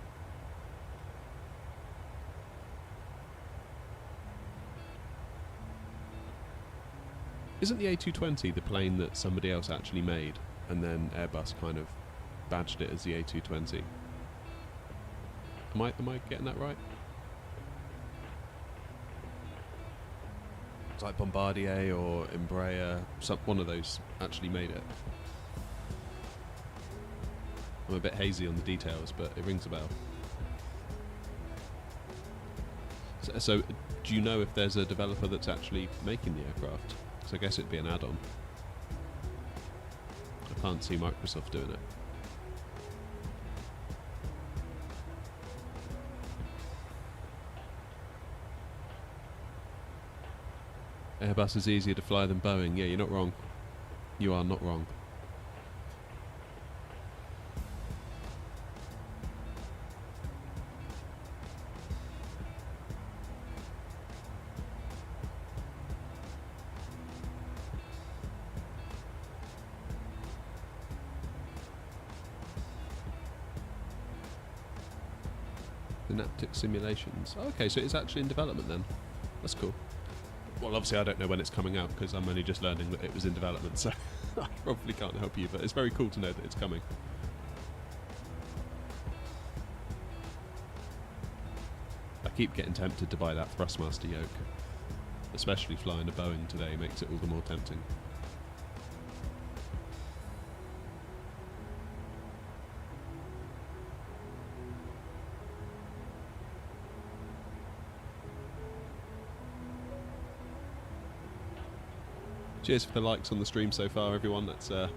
Isn't the A220 the plane that somebody else actually made, and then Airbus kind of badged it as the A220? Am I getting that right? Like Bombardier or Embraer, one of those actually made it. I'm a bit hazy on the details, but it rings a bell. So do you know if there's a developer that's actually making the aircraft? So I guess it'd be an add-on. I can't see Microsoft doing it. Airbus is easier to fly than Boeing. Yeah, you're not wrong. You are not wrong. Synaptic simulations. Oh, okay, so it's actually in development then. That's cool. Well, obviously I don't know when it's coming out because I'm only just learning that it was in development, so I probably can't help you, but it's very cool to know that it's coming. I keep getting tempted to buy that Thrustmaster yoke. Especially flying a Boeing today makes it all the more tempting. Cheers for the likes on the stream so far, everyone. That's a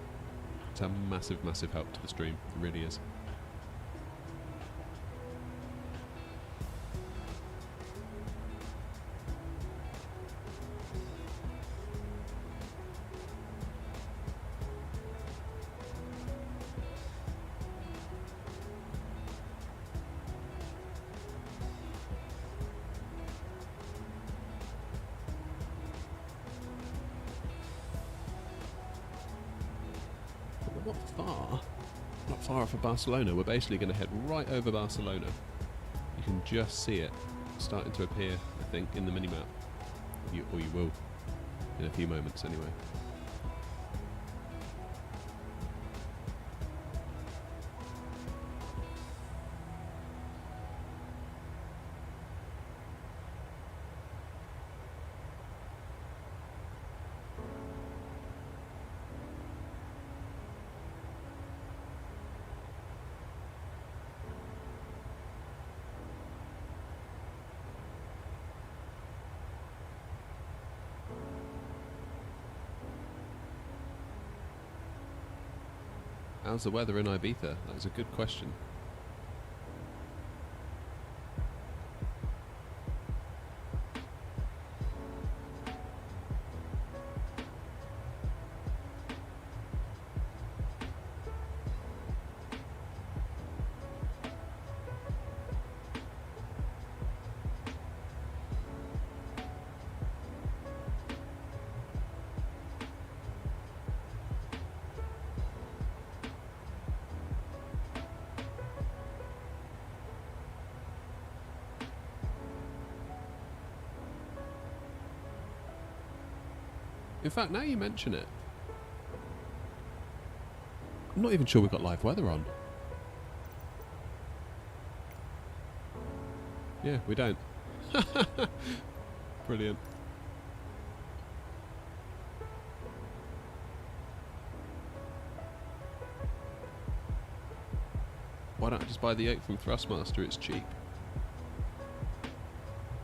massive, massive help to the stream. It really is. Not far off of Barcelona. We're basically going to head right over Barcelona. You can just see it starting to appear, I think, in the minimap. Or you will in a few moments anyway. How's the weather in Ibiza? That is a good question. In fact, now you mention it, I'm not even sure we've got live weather on. Yeah, we don't. Brilliant. Why don't I just buy the yoke from Thrustmaster? It's cheap.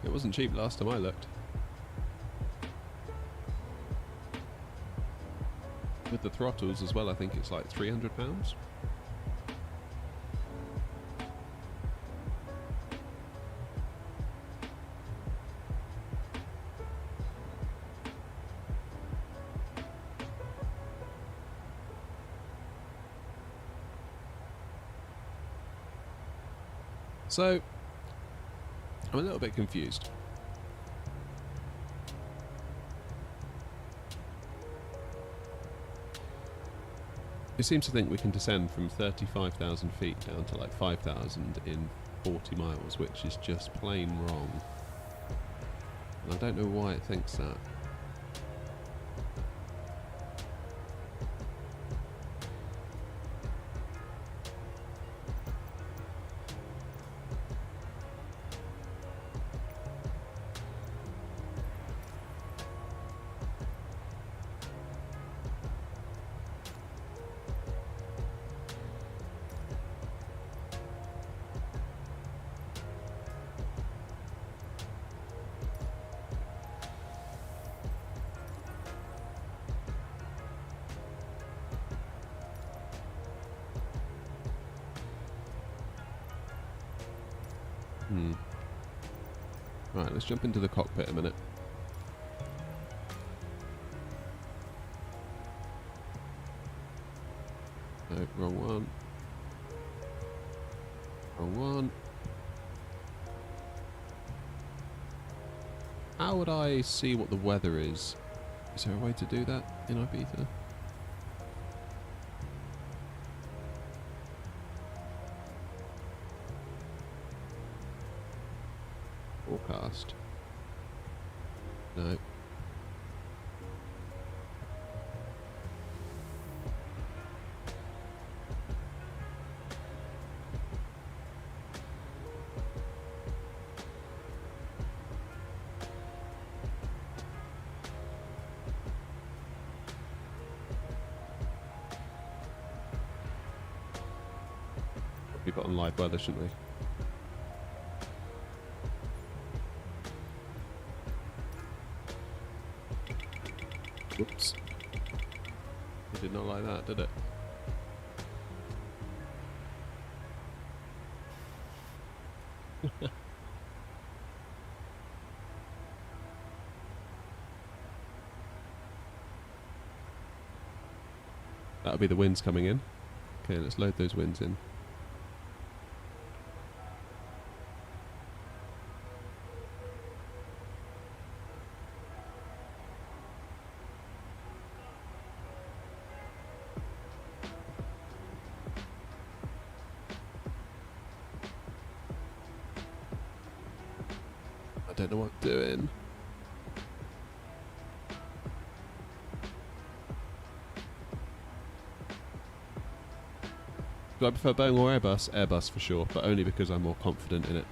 It wasn't cheap last time I looked. With the throttles as well, I think it's like £300. So, I'm a little bit confused. It seems to think we can descend from 35,000 feet down to like 5,000 in 40 miles, which is just plain wrong. And I don't know why it thinks that. Right, let's jump into the cockpit a minute. No, wrong one. Wrong one. How would I see what the weather is? Is there a way to do that in Ibiza? Forecast. No. We put on live weather, shouldn't we? Whoops. It did not like that, did it? That'll be the winds coming in. Okay, let's load those winds in. I don't know what I'm doing. Do I prefer Boeing or Airbus? Airbus for sure, but only because I'm more confident in it.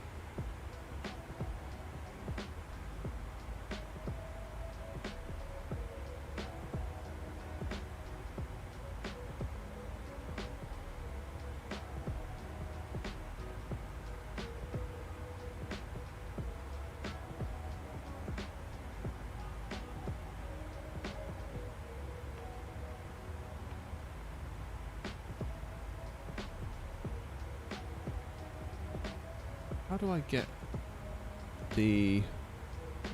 How do I get the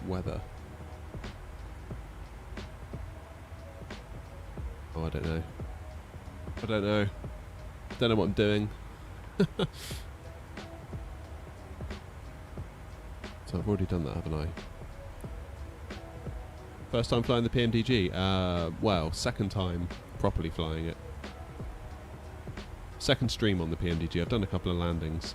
weather? Oh, I don't know. I don't know. Don't know what I'm doing. So I've already done that, haven't I? First time flying the PMDG? Well, second time properly flying it. Second stream on the PMDG. I've done a couple of landings.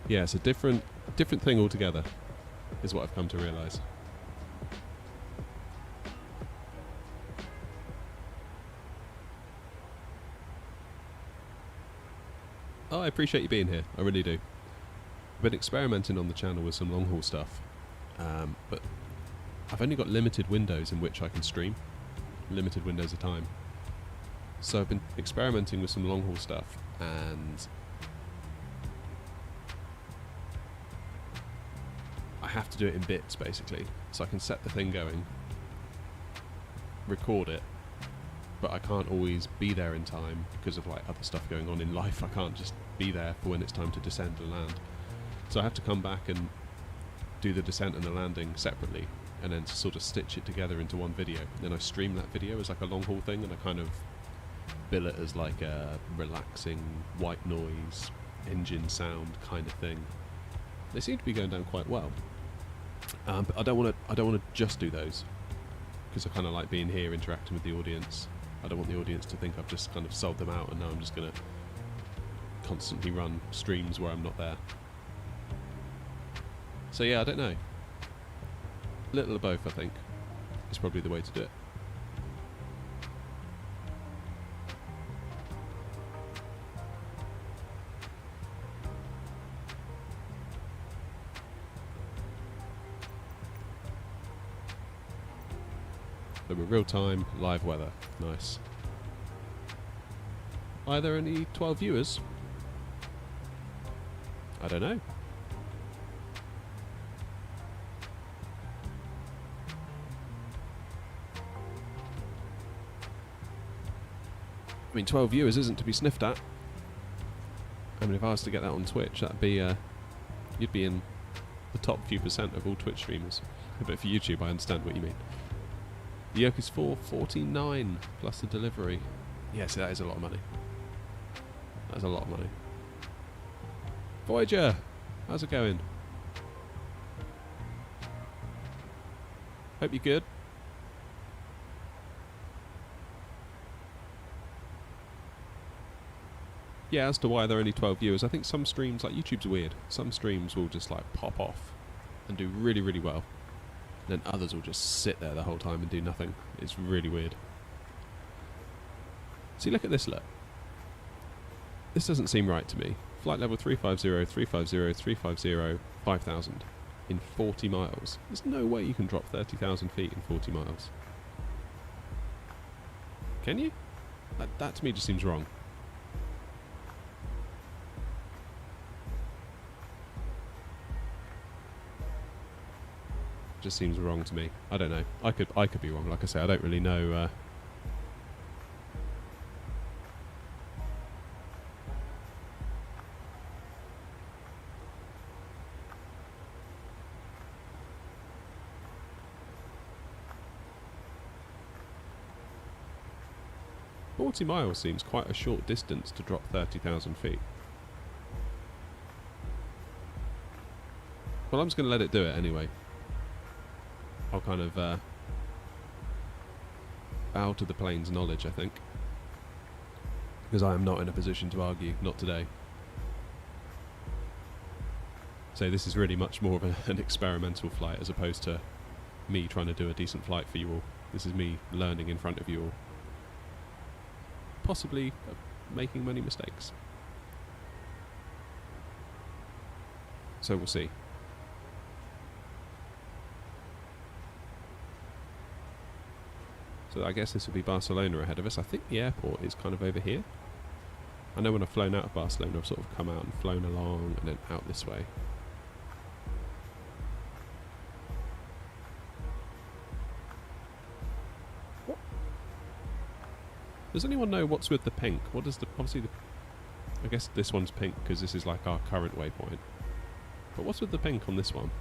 Yeah, it's a different thing altogether, is what I've come to realise. Oh, I appreciate you being here. I really do. I've been experimenting on the channel with some long haul stuff, but I've only got limited windows in which I can stream, limited windows of time. So I've been experimenting with some long haul stuff, and I have to do it in bits basically, so I can set the thing going, record it, but I can't always be there in time because of like other stuff going on in life. I can't just be there for when it's time to descend and land, so I have to come back and do the descent and the landing separately, and then sort of stitch it together into one video. Then I stream that video as like a long haul thing, and I kind of bill it as like a relaxing white noise engine sound kind of thing. They seem to be going down quite well. But I don't want to just do those, because I kind of like being here interacting with the audience. I don't want the audience to think I've just kind of sold them out and now I'm just going to constantly run streams where I'm not there. So yeah, I don't know. A little of both, I think, is probably the way to do it. So we're real time, live weather. Nice. Are there only 12 viewers? I don't know. I mean, 12 viewers isn't to be sniffed at. I mean, if I was to get that on Twitch, that'd be, you'd be in the top few percent of all Twitch streamers. But for YouTube, I understand what you mean. The yoke is $4.49 plus the delivery. Yeah, so that is a lot of money. That's a lot of money. Voyager! How's it going? Hope you're good. Yeah, as to why there are only 12 viewers, I think some streams, like YouTube's weird. Some streams will just like pop off and do really, really well. And then others will just sit there the whole time and do nothing. It's really weird. See, look at this, look. This doesn't seem right to me. Flight level 350, 350, 350, 5,000 in 40 miles. There's no way you can drop 30,000 feet in 40 miles. Can you? That to me just seems wrong. Just seems wrong to me. I don't know. I could be wrong. Like I say, I don't really know. 40 miles seems quite a short distance to drop 30,000 feet. Well, I'm just going to let it do it anyway. I'll kind of bow to the plane's knowledge, I think. Because I am not in a position to argue, not today. So this is really much more of an experimental flight as opposed to me trying to do a decent flight for you all. This is me learning in front of you all. Possibly making many mistakes. So we'll see. So I guess this will be Barcelona ahead of us. I think the airport is kind of over here. I know when I've flown out of Barcelona, I've sort of come out and flown along and then out this way. What? Does anyone know what's with the pink? What is the... Obviously, I guess this one's pink because this is like our current waypoint. But what's with the pink on this one?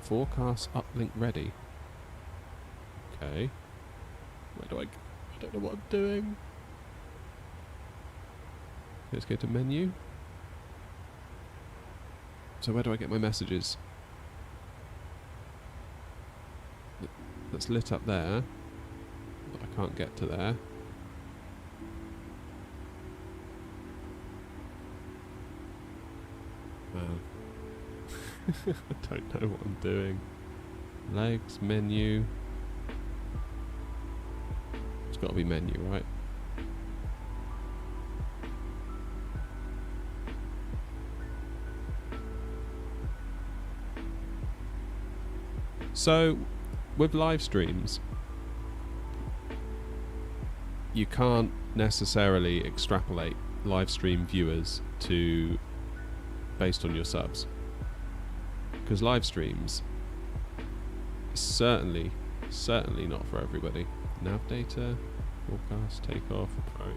Forecast uplink ready. Okay. Where do I don't know what I'm doing. Let's go to menu. So where do I get my messages? That's lit up there. But I can't get to there. Wow. I don't know what I'm doing. Legs, menu. It's got to be menu, right? So, with live streams, you can't necessarily extrapolate live stream viewers to based on your subs, because live streams certainly not for everybody. Nav data, forecast, takeoff, approach.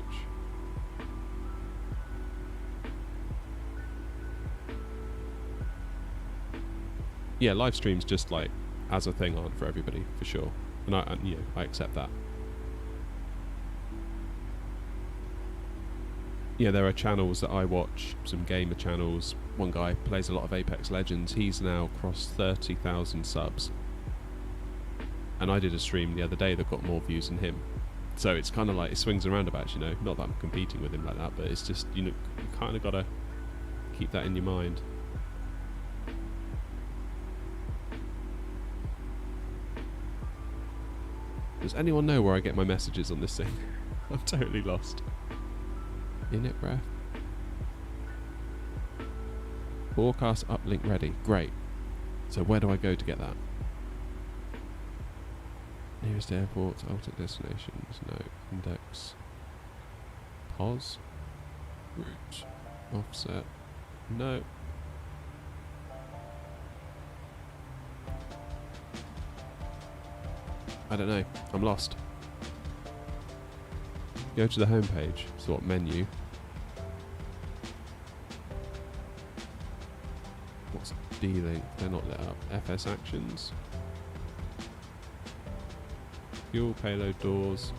Yeah, live streams just like as a thing aren't for everybody, for sure, and I accept that. Yeah, there are channels that I watch, some gamer channels. One guy plays a lot of Apex Legends. He's now crossed 30,000 subs. And I did a stream the other day that got more views than him. So it's kind of like, it swings and roundabouts, you know. Not that I'm competing with him like that, but it's just, you know, you kind of got to keep that in your mind. Does anyone know where I get my messages on this thing? I'm totally lost. Init breath. Forecast uplink ready. Great. So where do I go to get that? Nearest airports, alternate destinations, no. Index. Pause. Route. Offset. No. I don't know. I'm lost. Go to the home page. So what, menu? What's D-Link? They're not lit up. FS actions. Fuel, payload, doors.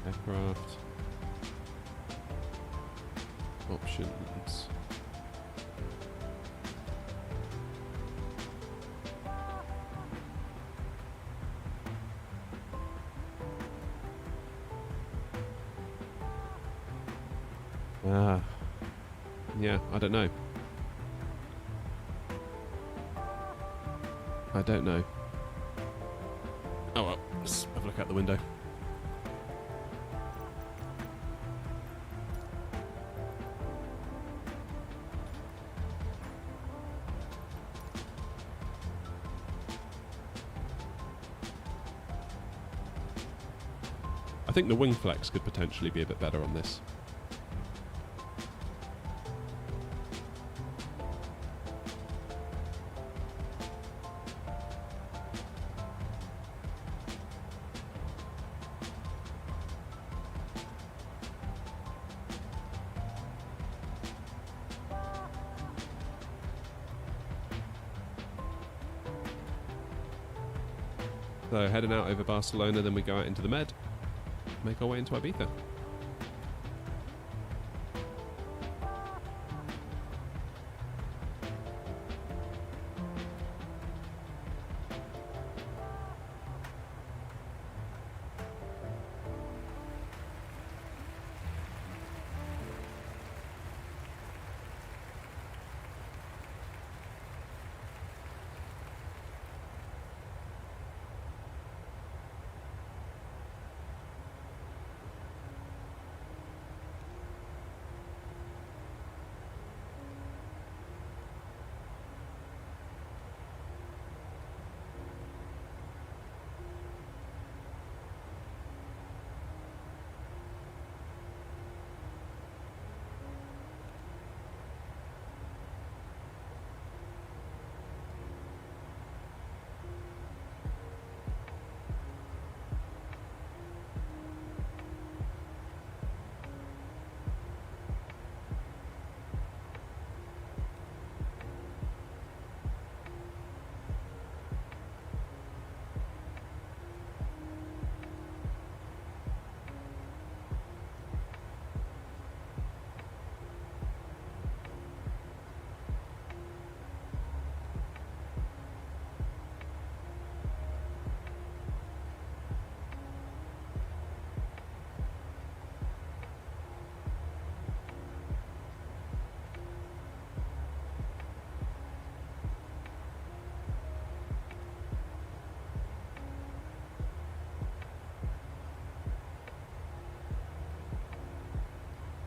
Aircraft. Options. Yeah, I don't know. I don't know. Oh well, let's have a look out the window. I think the wing flex could potentially be a bit better on this. So heading out over Barcelona, then we go out into the Med, make our way into Ibiza.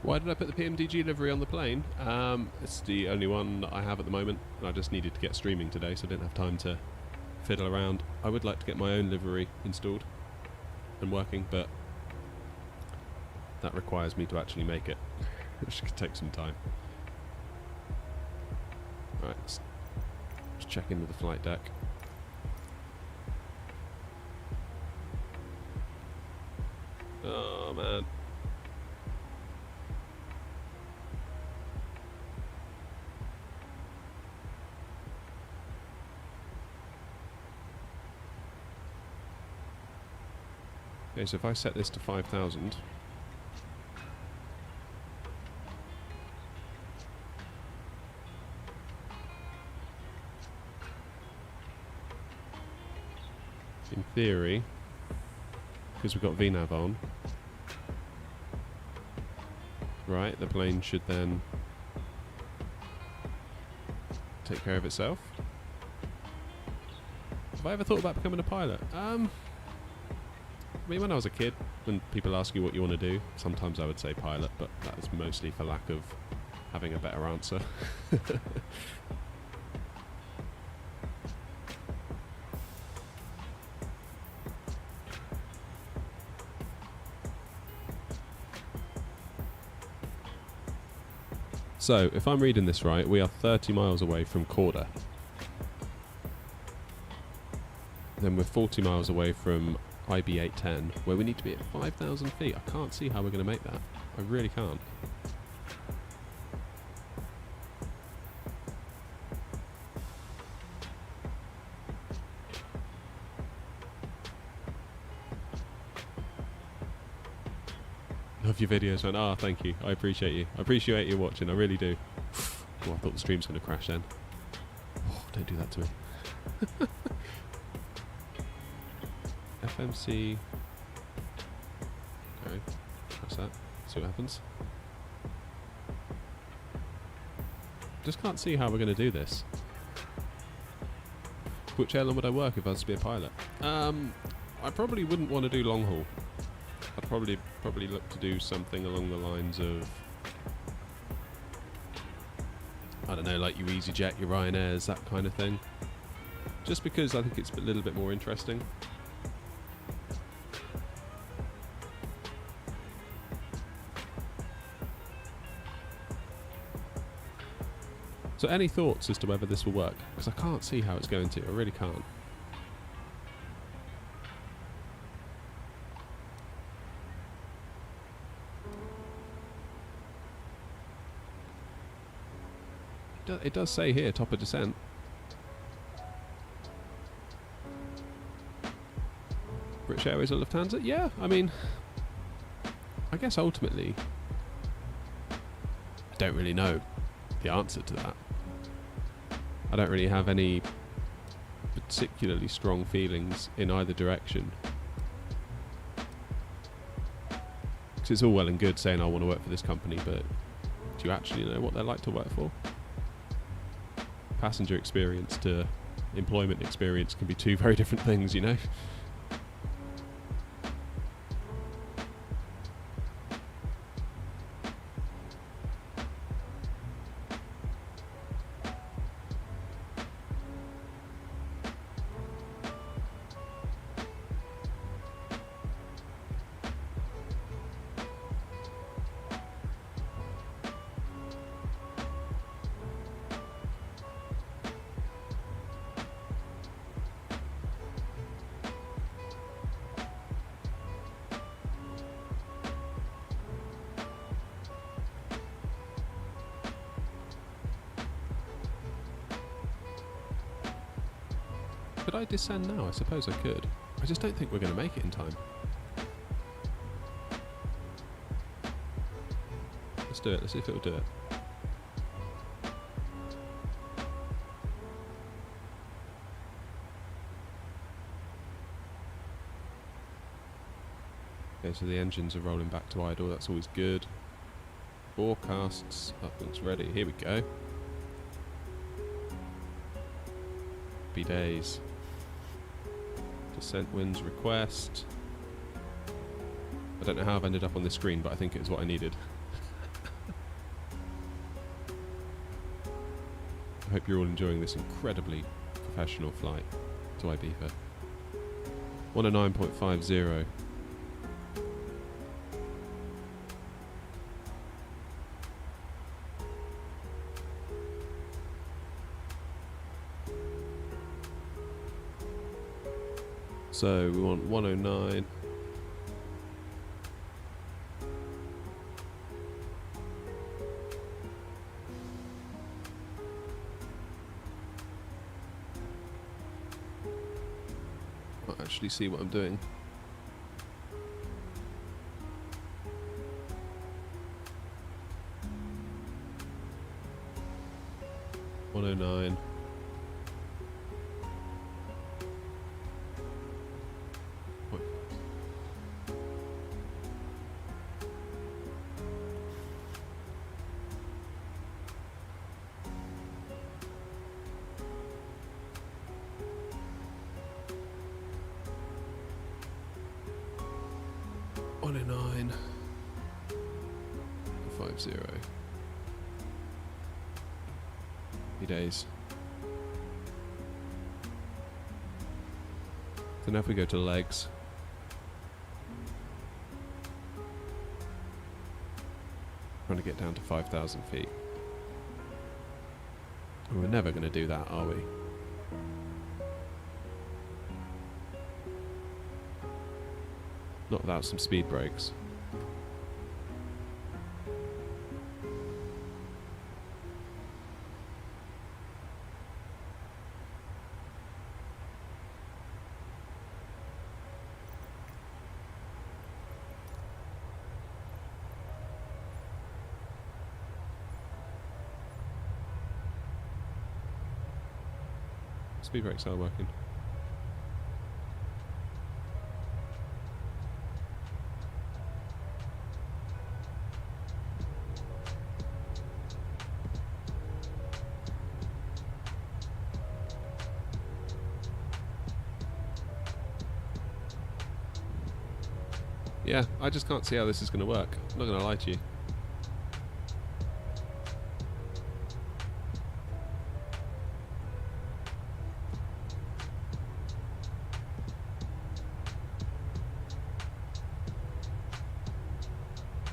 Why did I put the PMDG livery on the plane? It's the only one that I have at the moment, and I just needed to get streaming today, so I didn't have time to fiddle around. I would like to get my own livery installed and working, but that requires me to actually make it, which could take some time. Right, let's check in with the flight deck. Oh man. Okay, so if I set this to 5,000, in theory, because we've got VNAV on, right, the plane should then take care of itself. Have I ever thought about becoming a pilot? I mean, when I was a kid, when people ask you what you want to do, sometimes I would say pilot, but that was mostly for lack of having a better answer. So, if I'm reading this right, we are 30 miles away from Corda. Then we're 40 miles away from IB810, where we need to be at 5,000 feet. I can't see how we're going to make that. I really can't. Love your videos, man. Ah, thank you. I appreciate you. I appreciate you watching. I really do. Oh, I thought the stream's going to crash then. Oh, don't do that to me. FMC. Okay, press that. See what happens. Just can't see how we're going to do this. Which airline would I work if I was to be a pilot? I probably wouldn't want to do long haul. I'd probably look to do something along the lines of, I don't know, like your EasyJet, your Ryanairs, that kind of thing. Just because I think it's a little bit more interesting. So any thoughts as to whether this will work? Because I can't see how it's going to. I really can't. It does say here, top of descent. British Airways or Lufthansa? Yeah, I mean, I guess ultimately, I don't really know the answer to that. I don't really have any particularly strong feelings in either direction. Because it's all well and good saying I want to work for this company, but do you actually know what they're like to work for? Passenger experience to employment experience can be two very different things, you know? Could I descend now? I suppose I could. I just don't think we're going to make it in time. Let's do it. Let's see if it'll do it. Okay, so the engines are rolling back to idle. That's always good. Forecasts. Upwinds ready. Here we go. Happy days. Descent winds request. I don't know how I've ended up on this screen, but I think it was what I needed. I hope you're all enjoying this incredibly professional flight to Ibiza. 109.50. So we want 109. I'll actually see what I'm doing. $109. $109.50. Happy days. So now if we go to legs, trying to get down to 5,000 feet. We're never going to do that, are we? Not without some speed brakes. Speed brakes are working. Yeah, I just can't see how this is going to work. I'm not going to lie to you.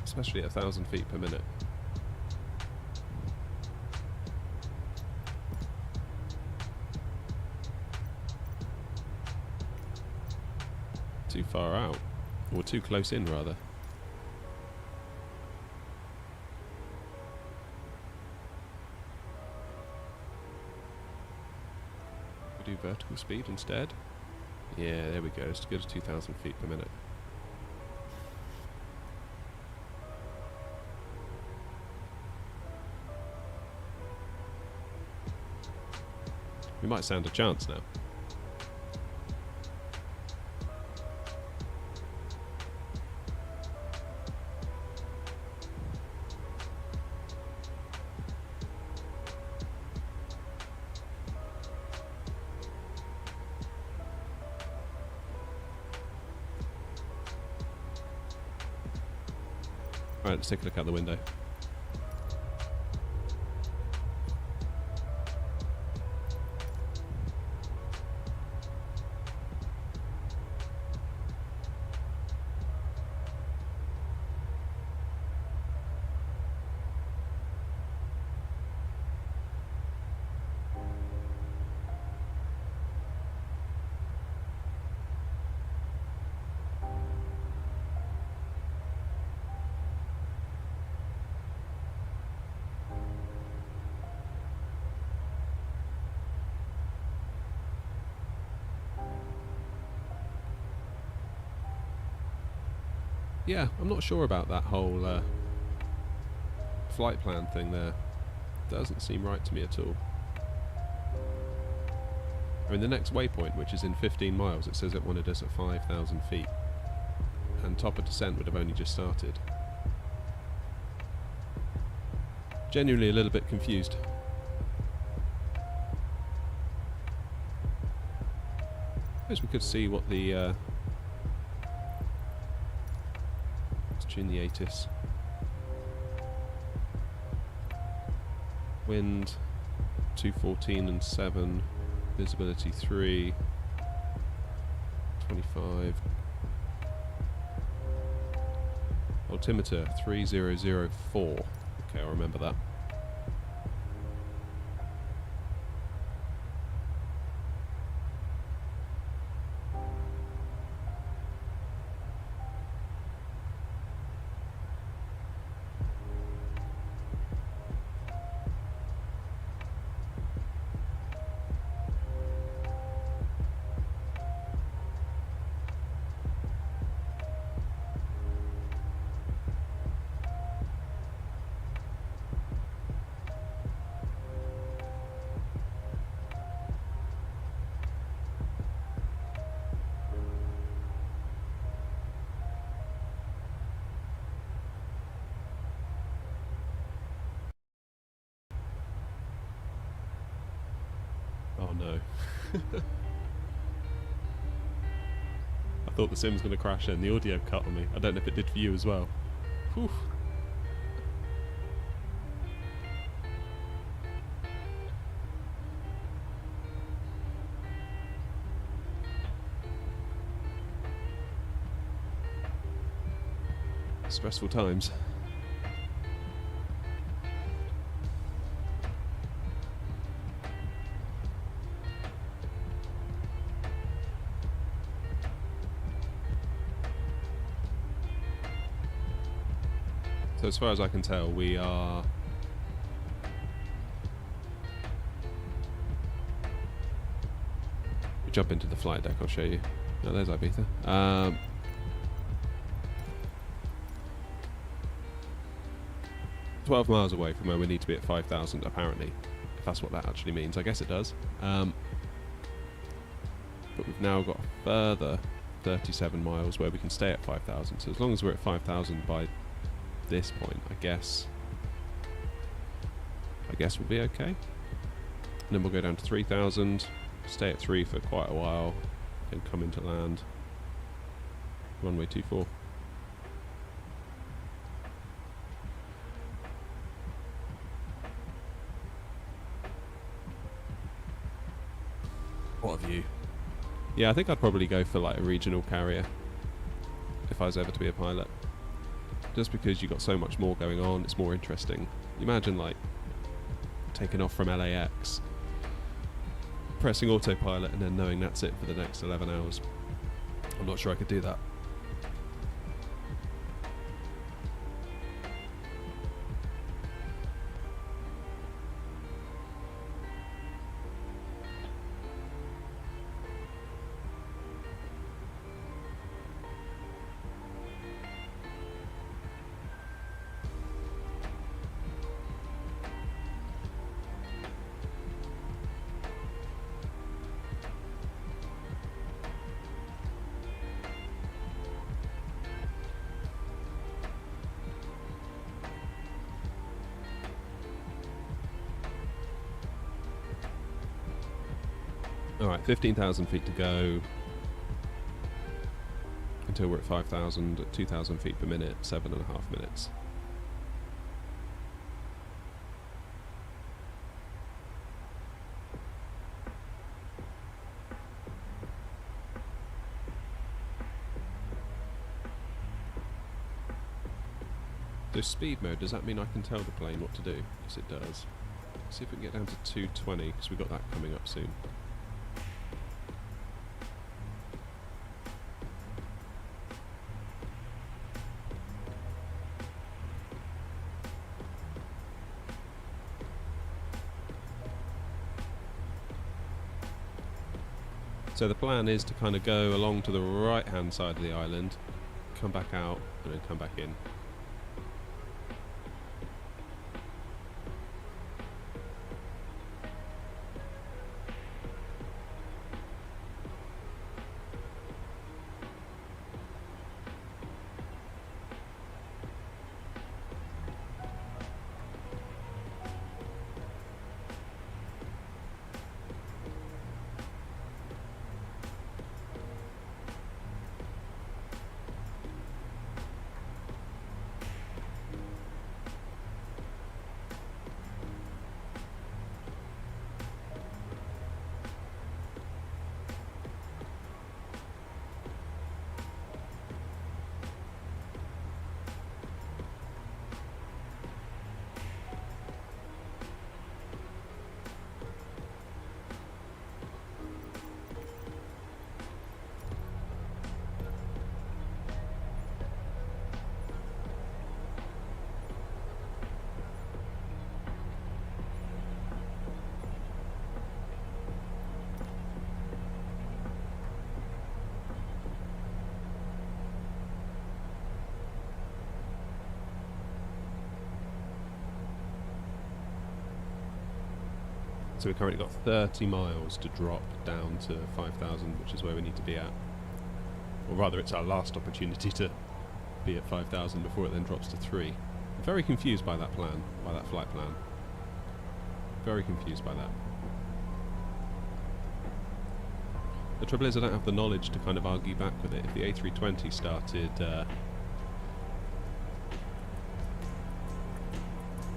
Especially at 1,000 feet per minute. Too far out. Or too close in, rather. We do vertical speed instead. Yeah, there we go. It's good as 2,000 feet per minute. We might stand a chance now. Alright, let's take a look out the window. Yeah, I'm not sure about that whole flight plan thing there. Doesn't seem right to me at all. I mean, the next waypoint, which is in 15 miles, it says it wanted us at 5,000 feet. And top of descent would have only just started. Genuinely a little bit confused. I suppose we could see what the... tune the ATIS. Wind 214 and 7, visibility 3, 25, altimeter 3004. Okay, I'll remember that. Oh no. I thought the sim was going to crash and the audio cut on me. I don't know if it did for you as well. Whew. Stressful times. So as far as I can tell, we are... We jump into the flight deck, I'll show you. Oh, there's Ibiza. 12 miles away from where we need to be at 5,000, apparently. If that's what that actually means. I guess it does. but we've now got a further 37 miles where we can stay at 5,000. So as long as we're at 5,000 by this point, I guess we'll be okay. And then we'll go down to 3,000, stay at 3 for quite a while, then come into land. Runway 24. What a view. Yeah, I think I'd probably go for like a regional carrier if I was ever to be a pilot. Just because you've got so much more going on, it's more interesting. You imagine like taking off from LAX, pressing autopilot and then knowing that's it for the next 11 hours. I'm not sure I could do that. Alright, 15,000 feet to go until we're at 5,000 at 2,000 feet per minute, 7.5 minutes. So speed mode, does that mean I can tell the plane what to do? Yes, it does. Let's see if we can get down to 220, because we've got that coming up soon. So the plan is to kind of go along to the right hand side of the island, come back out and then come back in. So we've currently got 30 miles to drop down to 5,000, which is where we need to be at. Or rather, it's our last opportunity to be at 5,000 before it then drops to 3. I'm very confused by that plan, by that flight plan. Very confused by that. The trouble is I don't have the knowledge to kind of argue back with it. If the A320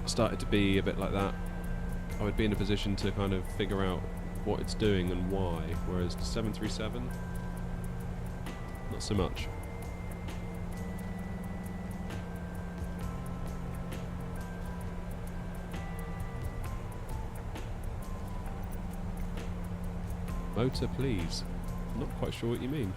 started to be a bit like that, I would be in a position to kind of figure out what it's doing and why, whereas the 737, not so much. Motor, please. I'm not quite sure what you mean.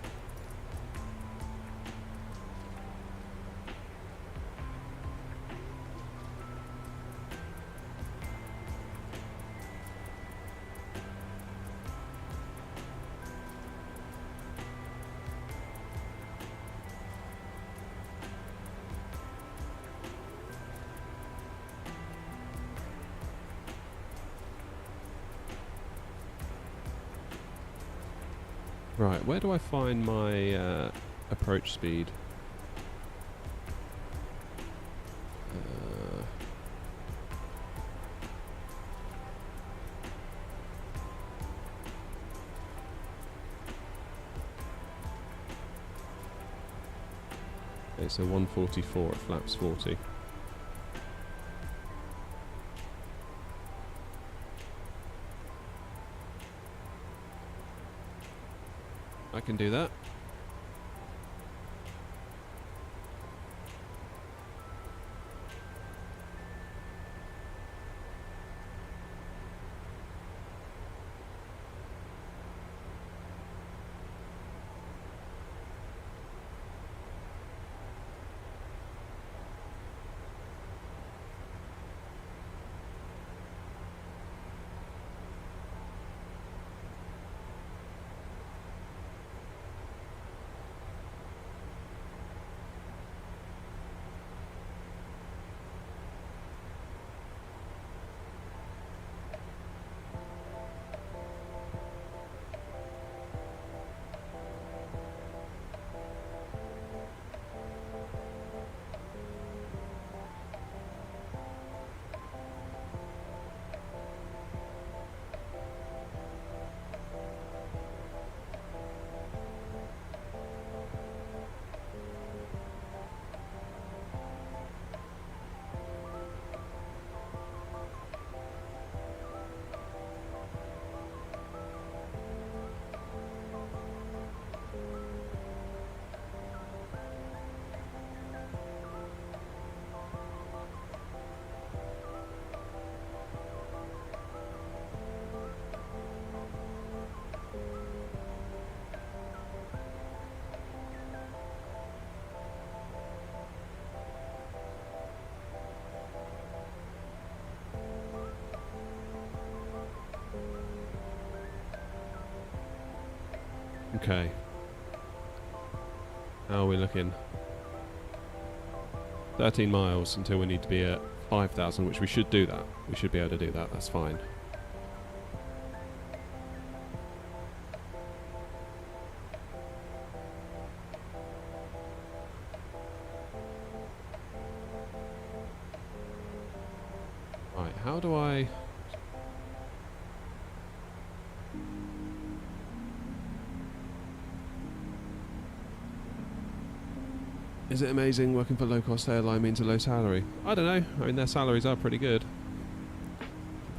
Right, where do I find my approach speed? Okay, so 144 at flaps 40. I can do that. Okay. How are we looking? 13 miles until we need to be at 5,000, which we should do that. We should be able to do that, that's fine. Right, how do I... Is it amazing working for a low-cost airline means a low salary? I don't know. I mean, their salaries are pretty good. You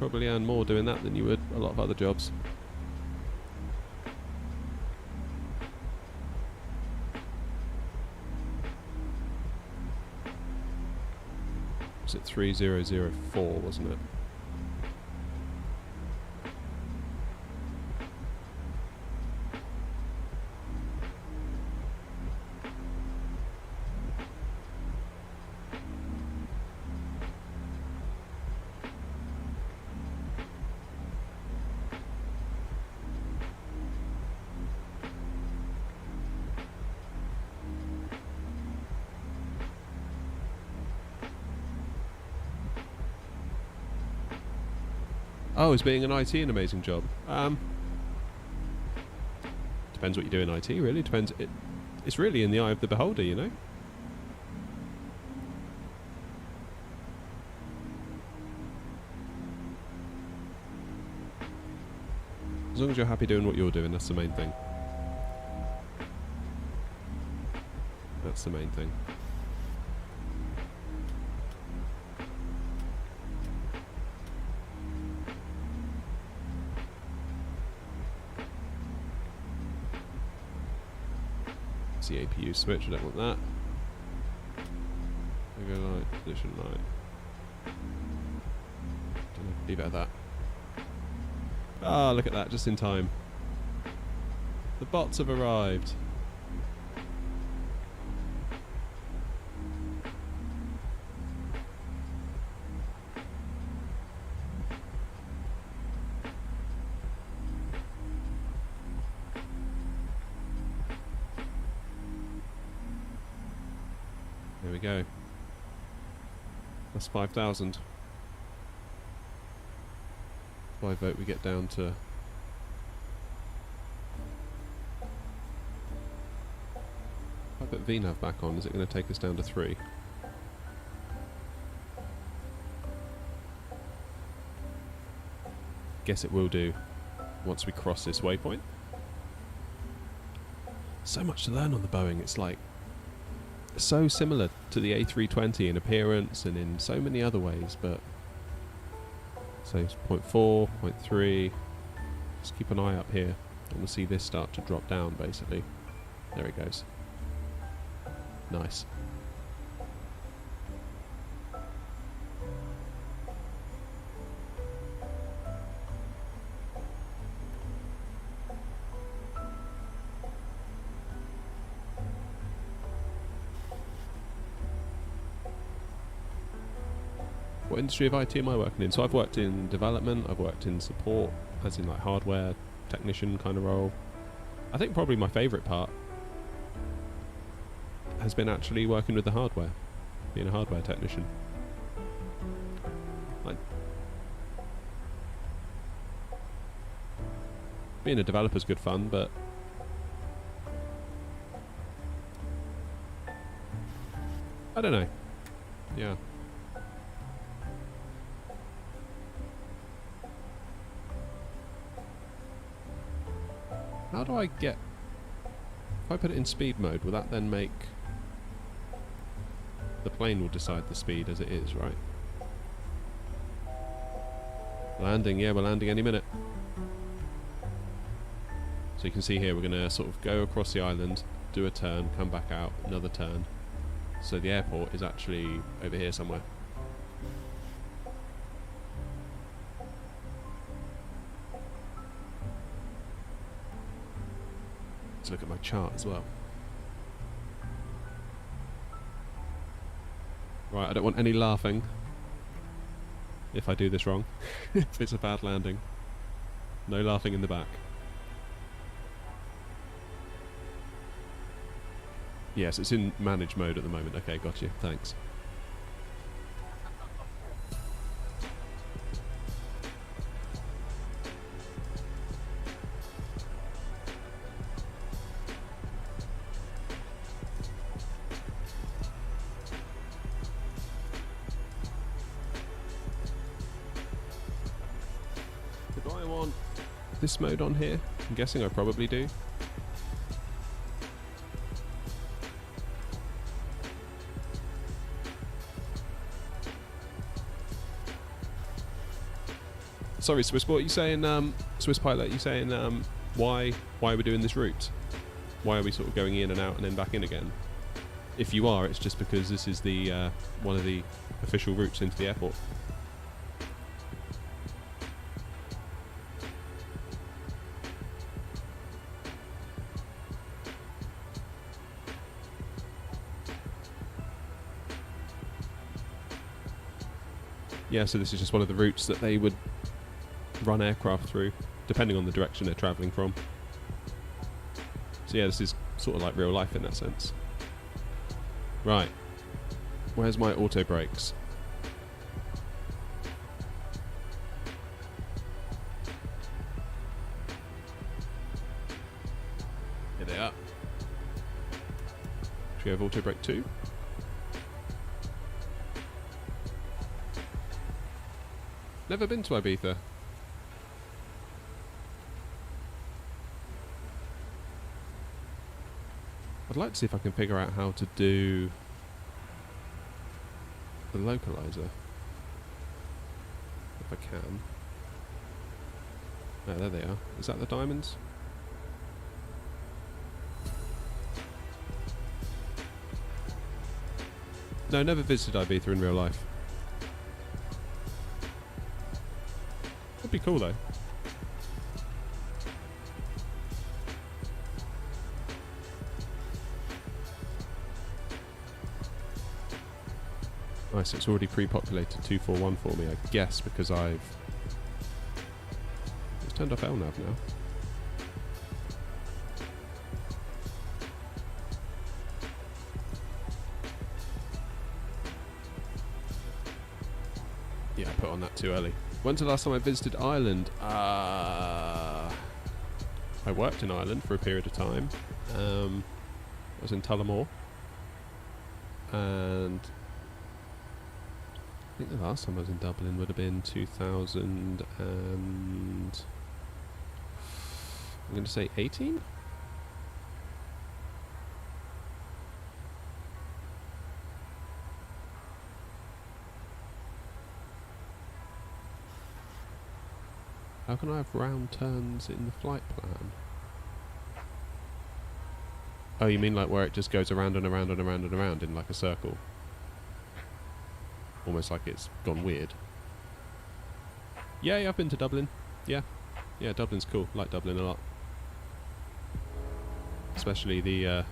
probably earn more doing that than you would a lot of other jobs. Was it 3004, wasn't it? Oh, is being an IT an amazing job? Depends what you do in IT, really. Depends. It's really in the eye of the beholder, you know? As long as you're happy doing what you're doing, that's the main thing. That's the main thing. It's the APU switch, I don't want that. Go light, position light. Don't know, leave it at that. Ah, look at that, just in time. The bots have arrived. There we go. That's 5,000. By vote we get down to I put VNav back on, is it going to take us down to 3? Guess it will do once we cross this waypoint. So much to learn on the Boeing. It's like so similar to the A320 in appearance and in so many other ways, but so it's 0.4, 0.3. Just keep an eye up here and we'll see this start to drop down basically. There it goes. Nice. What industry of IT am I working in? So I've worked in development, I've worked in support, as in like hardware technician kind of role. I think probably my favourite part has been actually working with the hardware, being a hardware technician. Like, being a developer's good fun, but I don't know. Yeah. How do I get... If I put it in speed mode, will that then make... The plane will decide the speed as it is, right? Landing, yeah, we're landing any minute. So you can see here we're going to sort of go across the island, do a turn, come back out, another turn. So the airport is actually over here somewhere. Let's look at my chart as well. Right, I don't want any laughing if I do this wrong. If it's a bad landing. No laughing in the back. Yes, it's in manage mode at the moment. Okay, got you. Thanks. Do I want this mode on here? I'm guessing I probably do. Sorry, Swiss, what are you saying, Swiss pilot, you saying why we're doing this route? Why are we sort of going in and out and then back in again? If you are, it's just because this is the one of the official routes into the airport. Yeah, so this is just one of the routes that they would run aircraft through, depending on the direction they're travelling from. So yeah, this is sort of like real life in that sense. Right. Where's my auto brakes? Here they are. Should we have auto brake 2? Never been to Ibiza. I'd like to see if I can figure out how to do the localizer. If I can. Oh, there they are. Is that the diamonds? No, never visited Ibiza in real life. That'd be cool though. Nice, it's already pre-populated 241 for me, I guess, because I've... It's turned off LNAV now. Yeah, I put on that too early. When's the last time I visited Ireland? I worked in Ireland for a period of time. I was in Tullamore. And I think the last time I was in Dublin would have been 2000 and... I'm going to say 18? How can I have round turns in the flight plan? Oh, you mean like where it just goes around and around and around and around in like a circle? Almost like it's gone weird. Yeah, I've been to Dublin. Yeah, Dublin's cool. Like Dublin a lot. Especially the...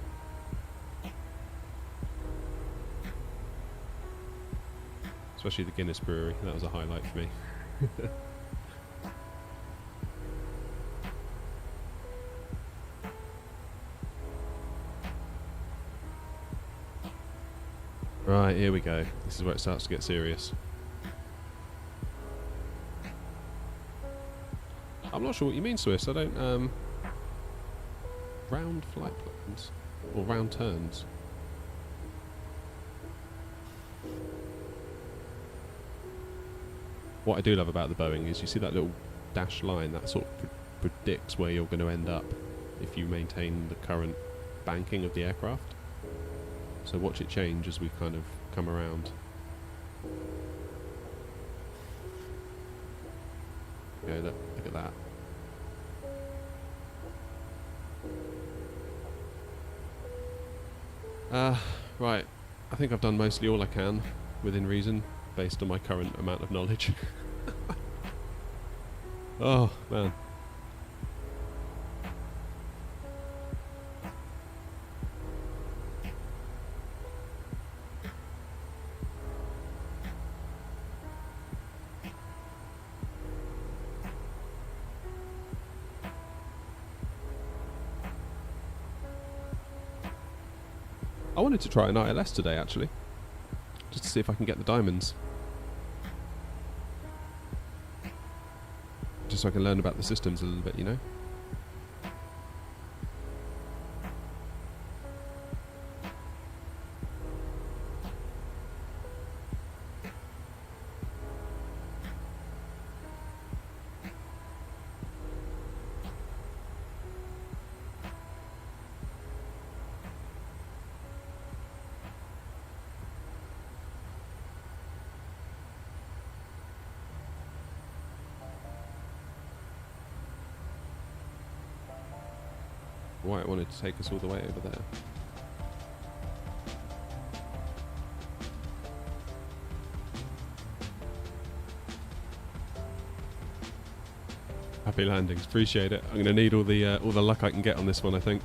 especially the Guinness Brewery. That was a highlight for me. Right, here we go. This is where it starts to get serious. I'm not sure what you mean, Swiss. I don't, round flight plans? Or round turns? What I do love about the Boeing is you see that little dashed line that sort of predicts where you're going to end up if you maintain the current banking of the aircraft. So watch it change as we kind of come around. Yeah, look at that. Right. I think I've done mostly all I can, within reason, based on my current amount of knowledge. Oh, man. I wanted to try an ILS today, actually, just to see if I can get the diamonds. Just so I can learn about the systems a little bit, you know? Why it wanted to take us all the way over there. Happy landings, appreciate it. I'm going to need all the luck I can get on this one, I think.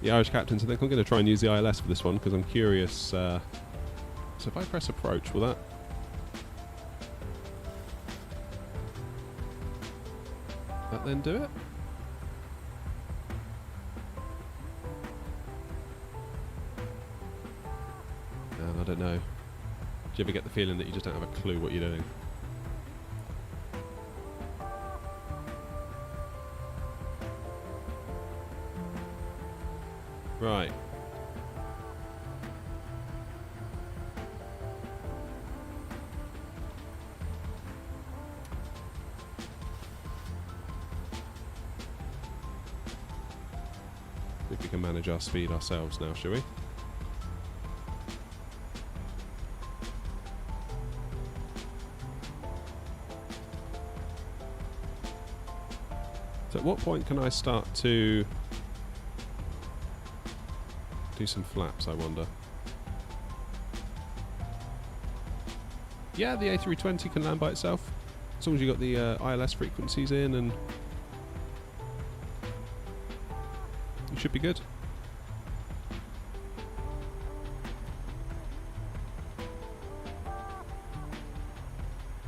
The Irish captains, I think I'm going to try and use the ILS for this one because I'm curious. So if I press approach, will that then do it? I don't know. Do you ever get the feeling that you just don't have a clue what you're doing? Right. If we can manage our speed ourselves now, shall we? So at what point can I start to do some flaps, I wonder? Yeah, the A320 can land by itself, as long as you've got the ILS frequencies in, and you should be good.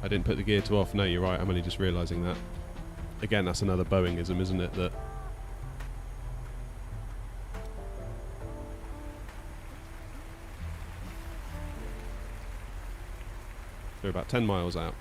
I didn't put the gear to off. No, you're right, I'm only just realising that. Again, that's another Boeingism, isn't it? That We're about 10 miles out.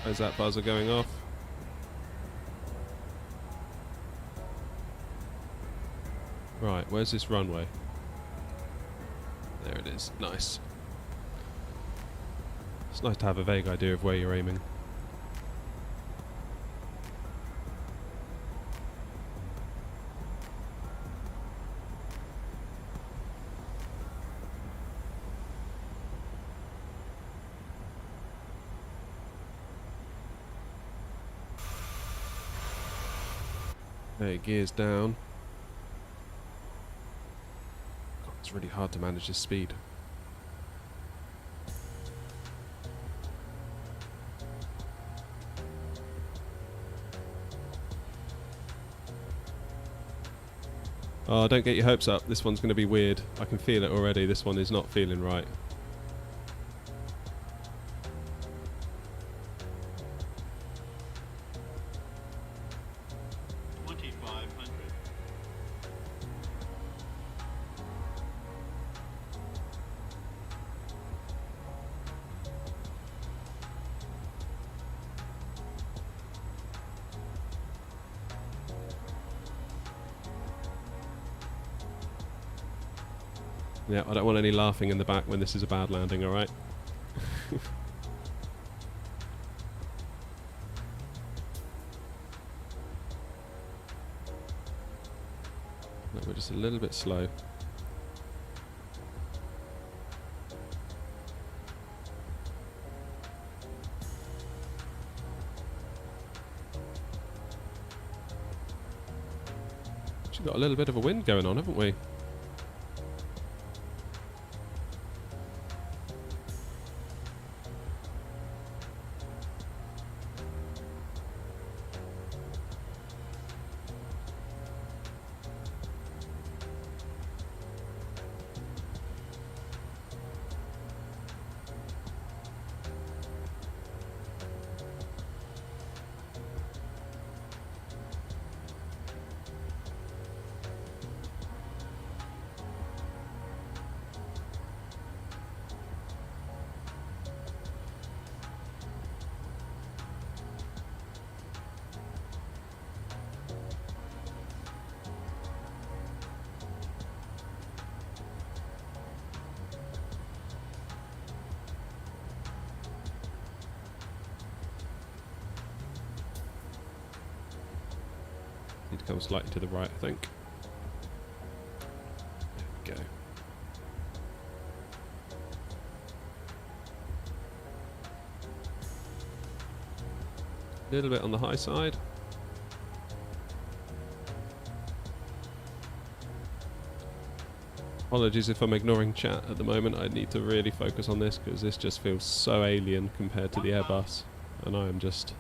Is that buzzer going off? Right, where's this runway? There it is. Nice. It's nice to have a vague idea of where you're aiming. Okay, gears down. God, it's really hard to manage this speed. Oh, don't get your hopes up. This one's going to be weird. I can feel it already. This one is not feeling right. Yeah, I don't want any laughing in the back when this is a bad landing, alright? No, we're just a little bit slow. Actually got a little bit of a wind going on, haven't we? Need to come slightly to the right, I think. There we go. A little bit on the high side. Apologies if I'm ignoring chat at the moment. I need to really focus on this because this just feels so alien compared to the Airbus, and I am just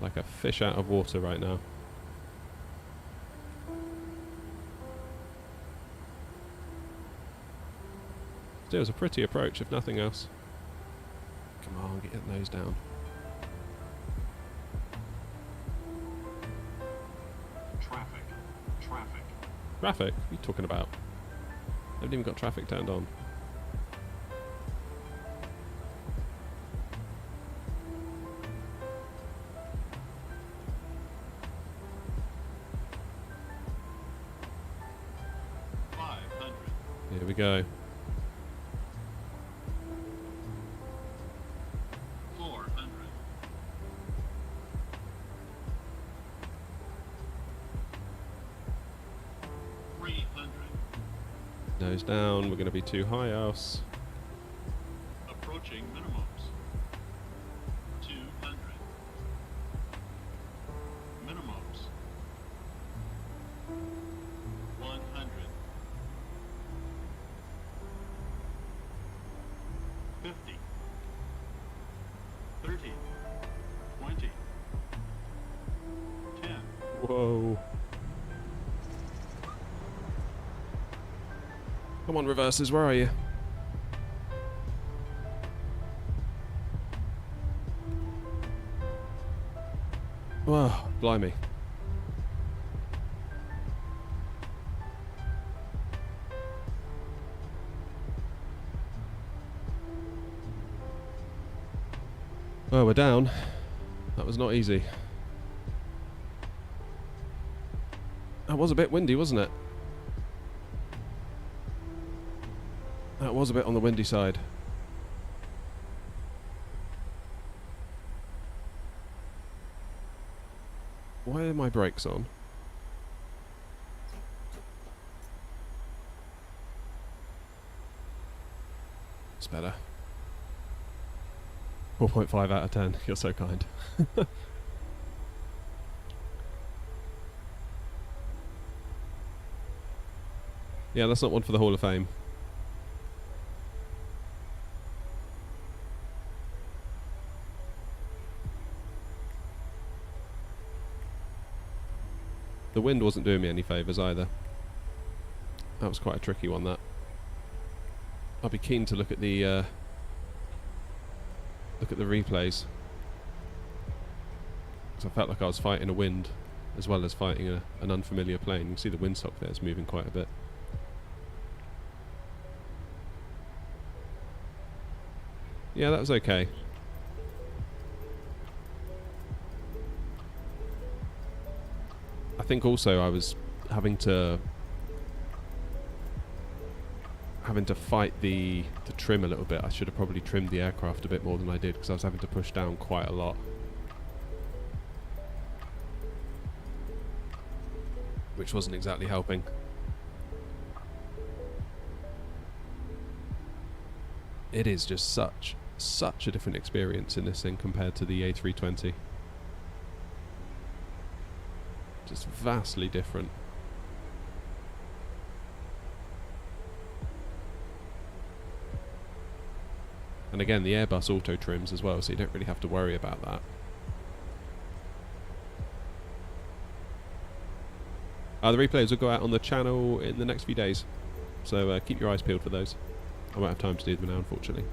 like a fish out of water right now. Still, it's a pretty approach, if nothing else. Come on, get your nose down. Traffic. Traffic. Traffic? What are you talking about? I haven't even got traffic turned on. Here we go. 400. 300. Nose down, we're going to be too high else. Approaching minimums. 200. Minimums. 100. 50. 30. 20. 10. Whoa. Come on, reverses, where are you? Whoa, blimey. Oh, we're down. That was not easy. That was a bit windy, wasn't it? That was a bit on the windy side. Why are my brakes on? It's better. 4.5 out of 10. You're so kind. Yeah, that's not one for the Hall of Fame. The wind wasn't doing me any favours either. That was quite a tricky one, that. I'd be keen to look at the replays, because I felt like I was fighting a wind as well as fighting an unfamiliar plane. You can see the windsock there is moving quite a bit. Yeah, that was okay. I think also I was having to fight the trim a little bit. I should have probably trimmed the aircraft a bit more than I did, because I was having to push down quite a lot, which wasn't exactly helping. It is just such a different experience in this thing compared to the A320. Just vastly different. And again, the Airbus auto trims as well, so you don't really have to worry about that. The replays will go out on the channel in the next few days, so keep your eyes peeled for those. I won't have time to do them now, unfortunately.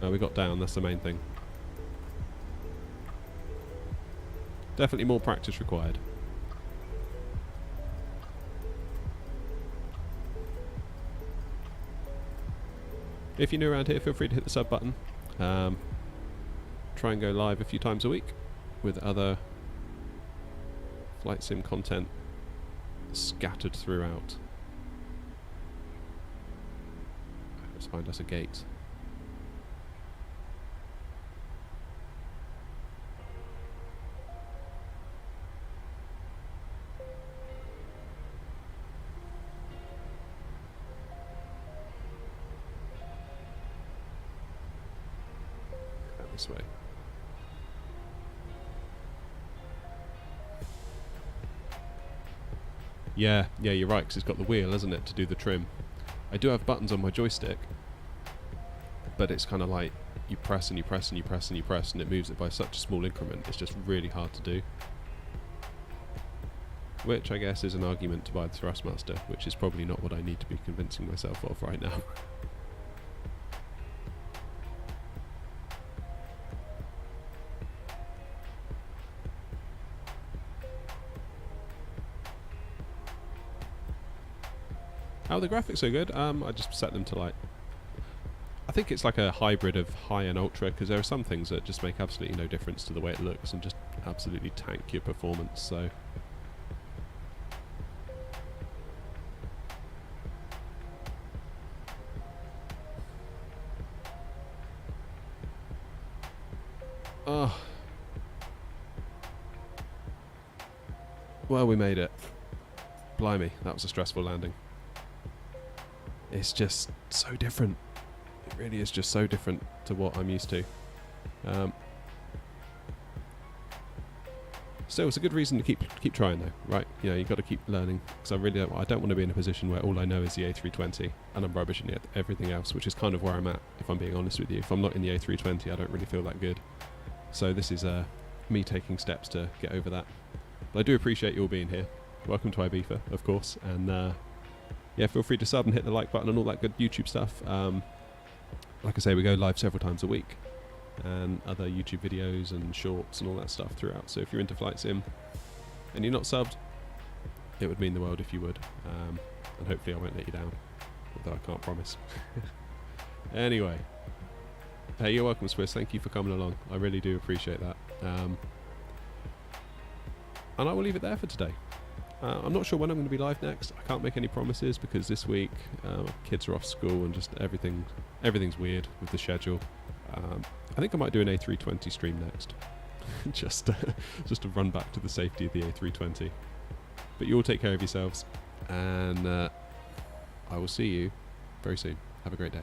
We got down, that's the main thing. Definitely more practice required. If you're new around here, feel free to hit the sub button. Try and go live a few times a week with other flight sim content scattered throughout. Let's find us a gate. This way. Yeah, you're right, because it's got the wheel, hasn't it, to do the trim. I do have buttons on my joystick, but it's kind of like you press and you press and you press and you press, and it moves it by such a small increment. It's just really hard to do. which I guess is an argument to buy the Thrustmaster, which is probably not what I need to be convincing myself of right now. Oh, the graphics are good. I just set them to like... I think it's like a hybrid of high and ultra, because there are some things that just make absolutely no difference to the way it looks and just absolutely tank your performance, so... Oh. Well, we made it. Blimey, that was a stressful landing. It's just so different. It really is just so different to what I'm used to. Still, it's a good reason to keep trying though, right? You know, you've got to keep learning, because I don't want to be in a position where all I know is the A320 and I'm rubbish in everything else, which is kind of where I'm at, if I'm being honest with you. If I'm not in the A320, I don't really feel that good. So this is me taking steps to get over that. But I do appreciate you all being here. Welcome to Ibiza, of course, and yeah, feel free to sub and hit the like button and all that good YouTube stuff. Like I say, we go live several times a week, and other YouTube videos and shorts and all that stuff throughout. So if you're into flight sim and you're not subbed, it would mean the world if you would. And hopefully I won't let you down, although I can't promise. Anyway, hey, you're welcome, Swiss. Thank you for coming along. I really do appreciate that. And I will leave it there for today. I'm not sure when I'm going to be live next. I can't make any promises because this week kids are off school and just everything's weird with the schedule. I think I might do an A320 stream next, just to run back to the safety of the A320. But you all take care of yourselves, and I will see you very soon. Have a great day.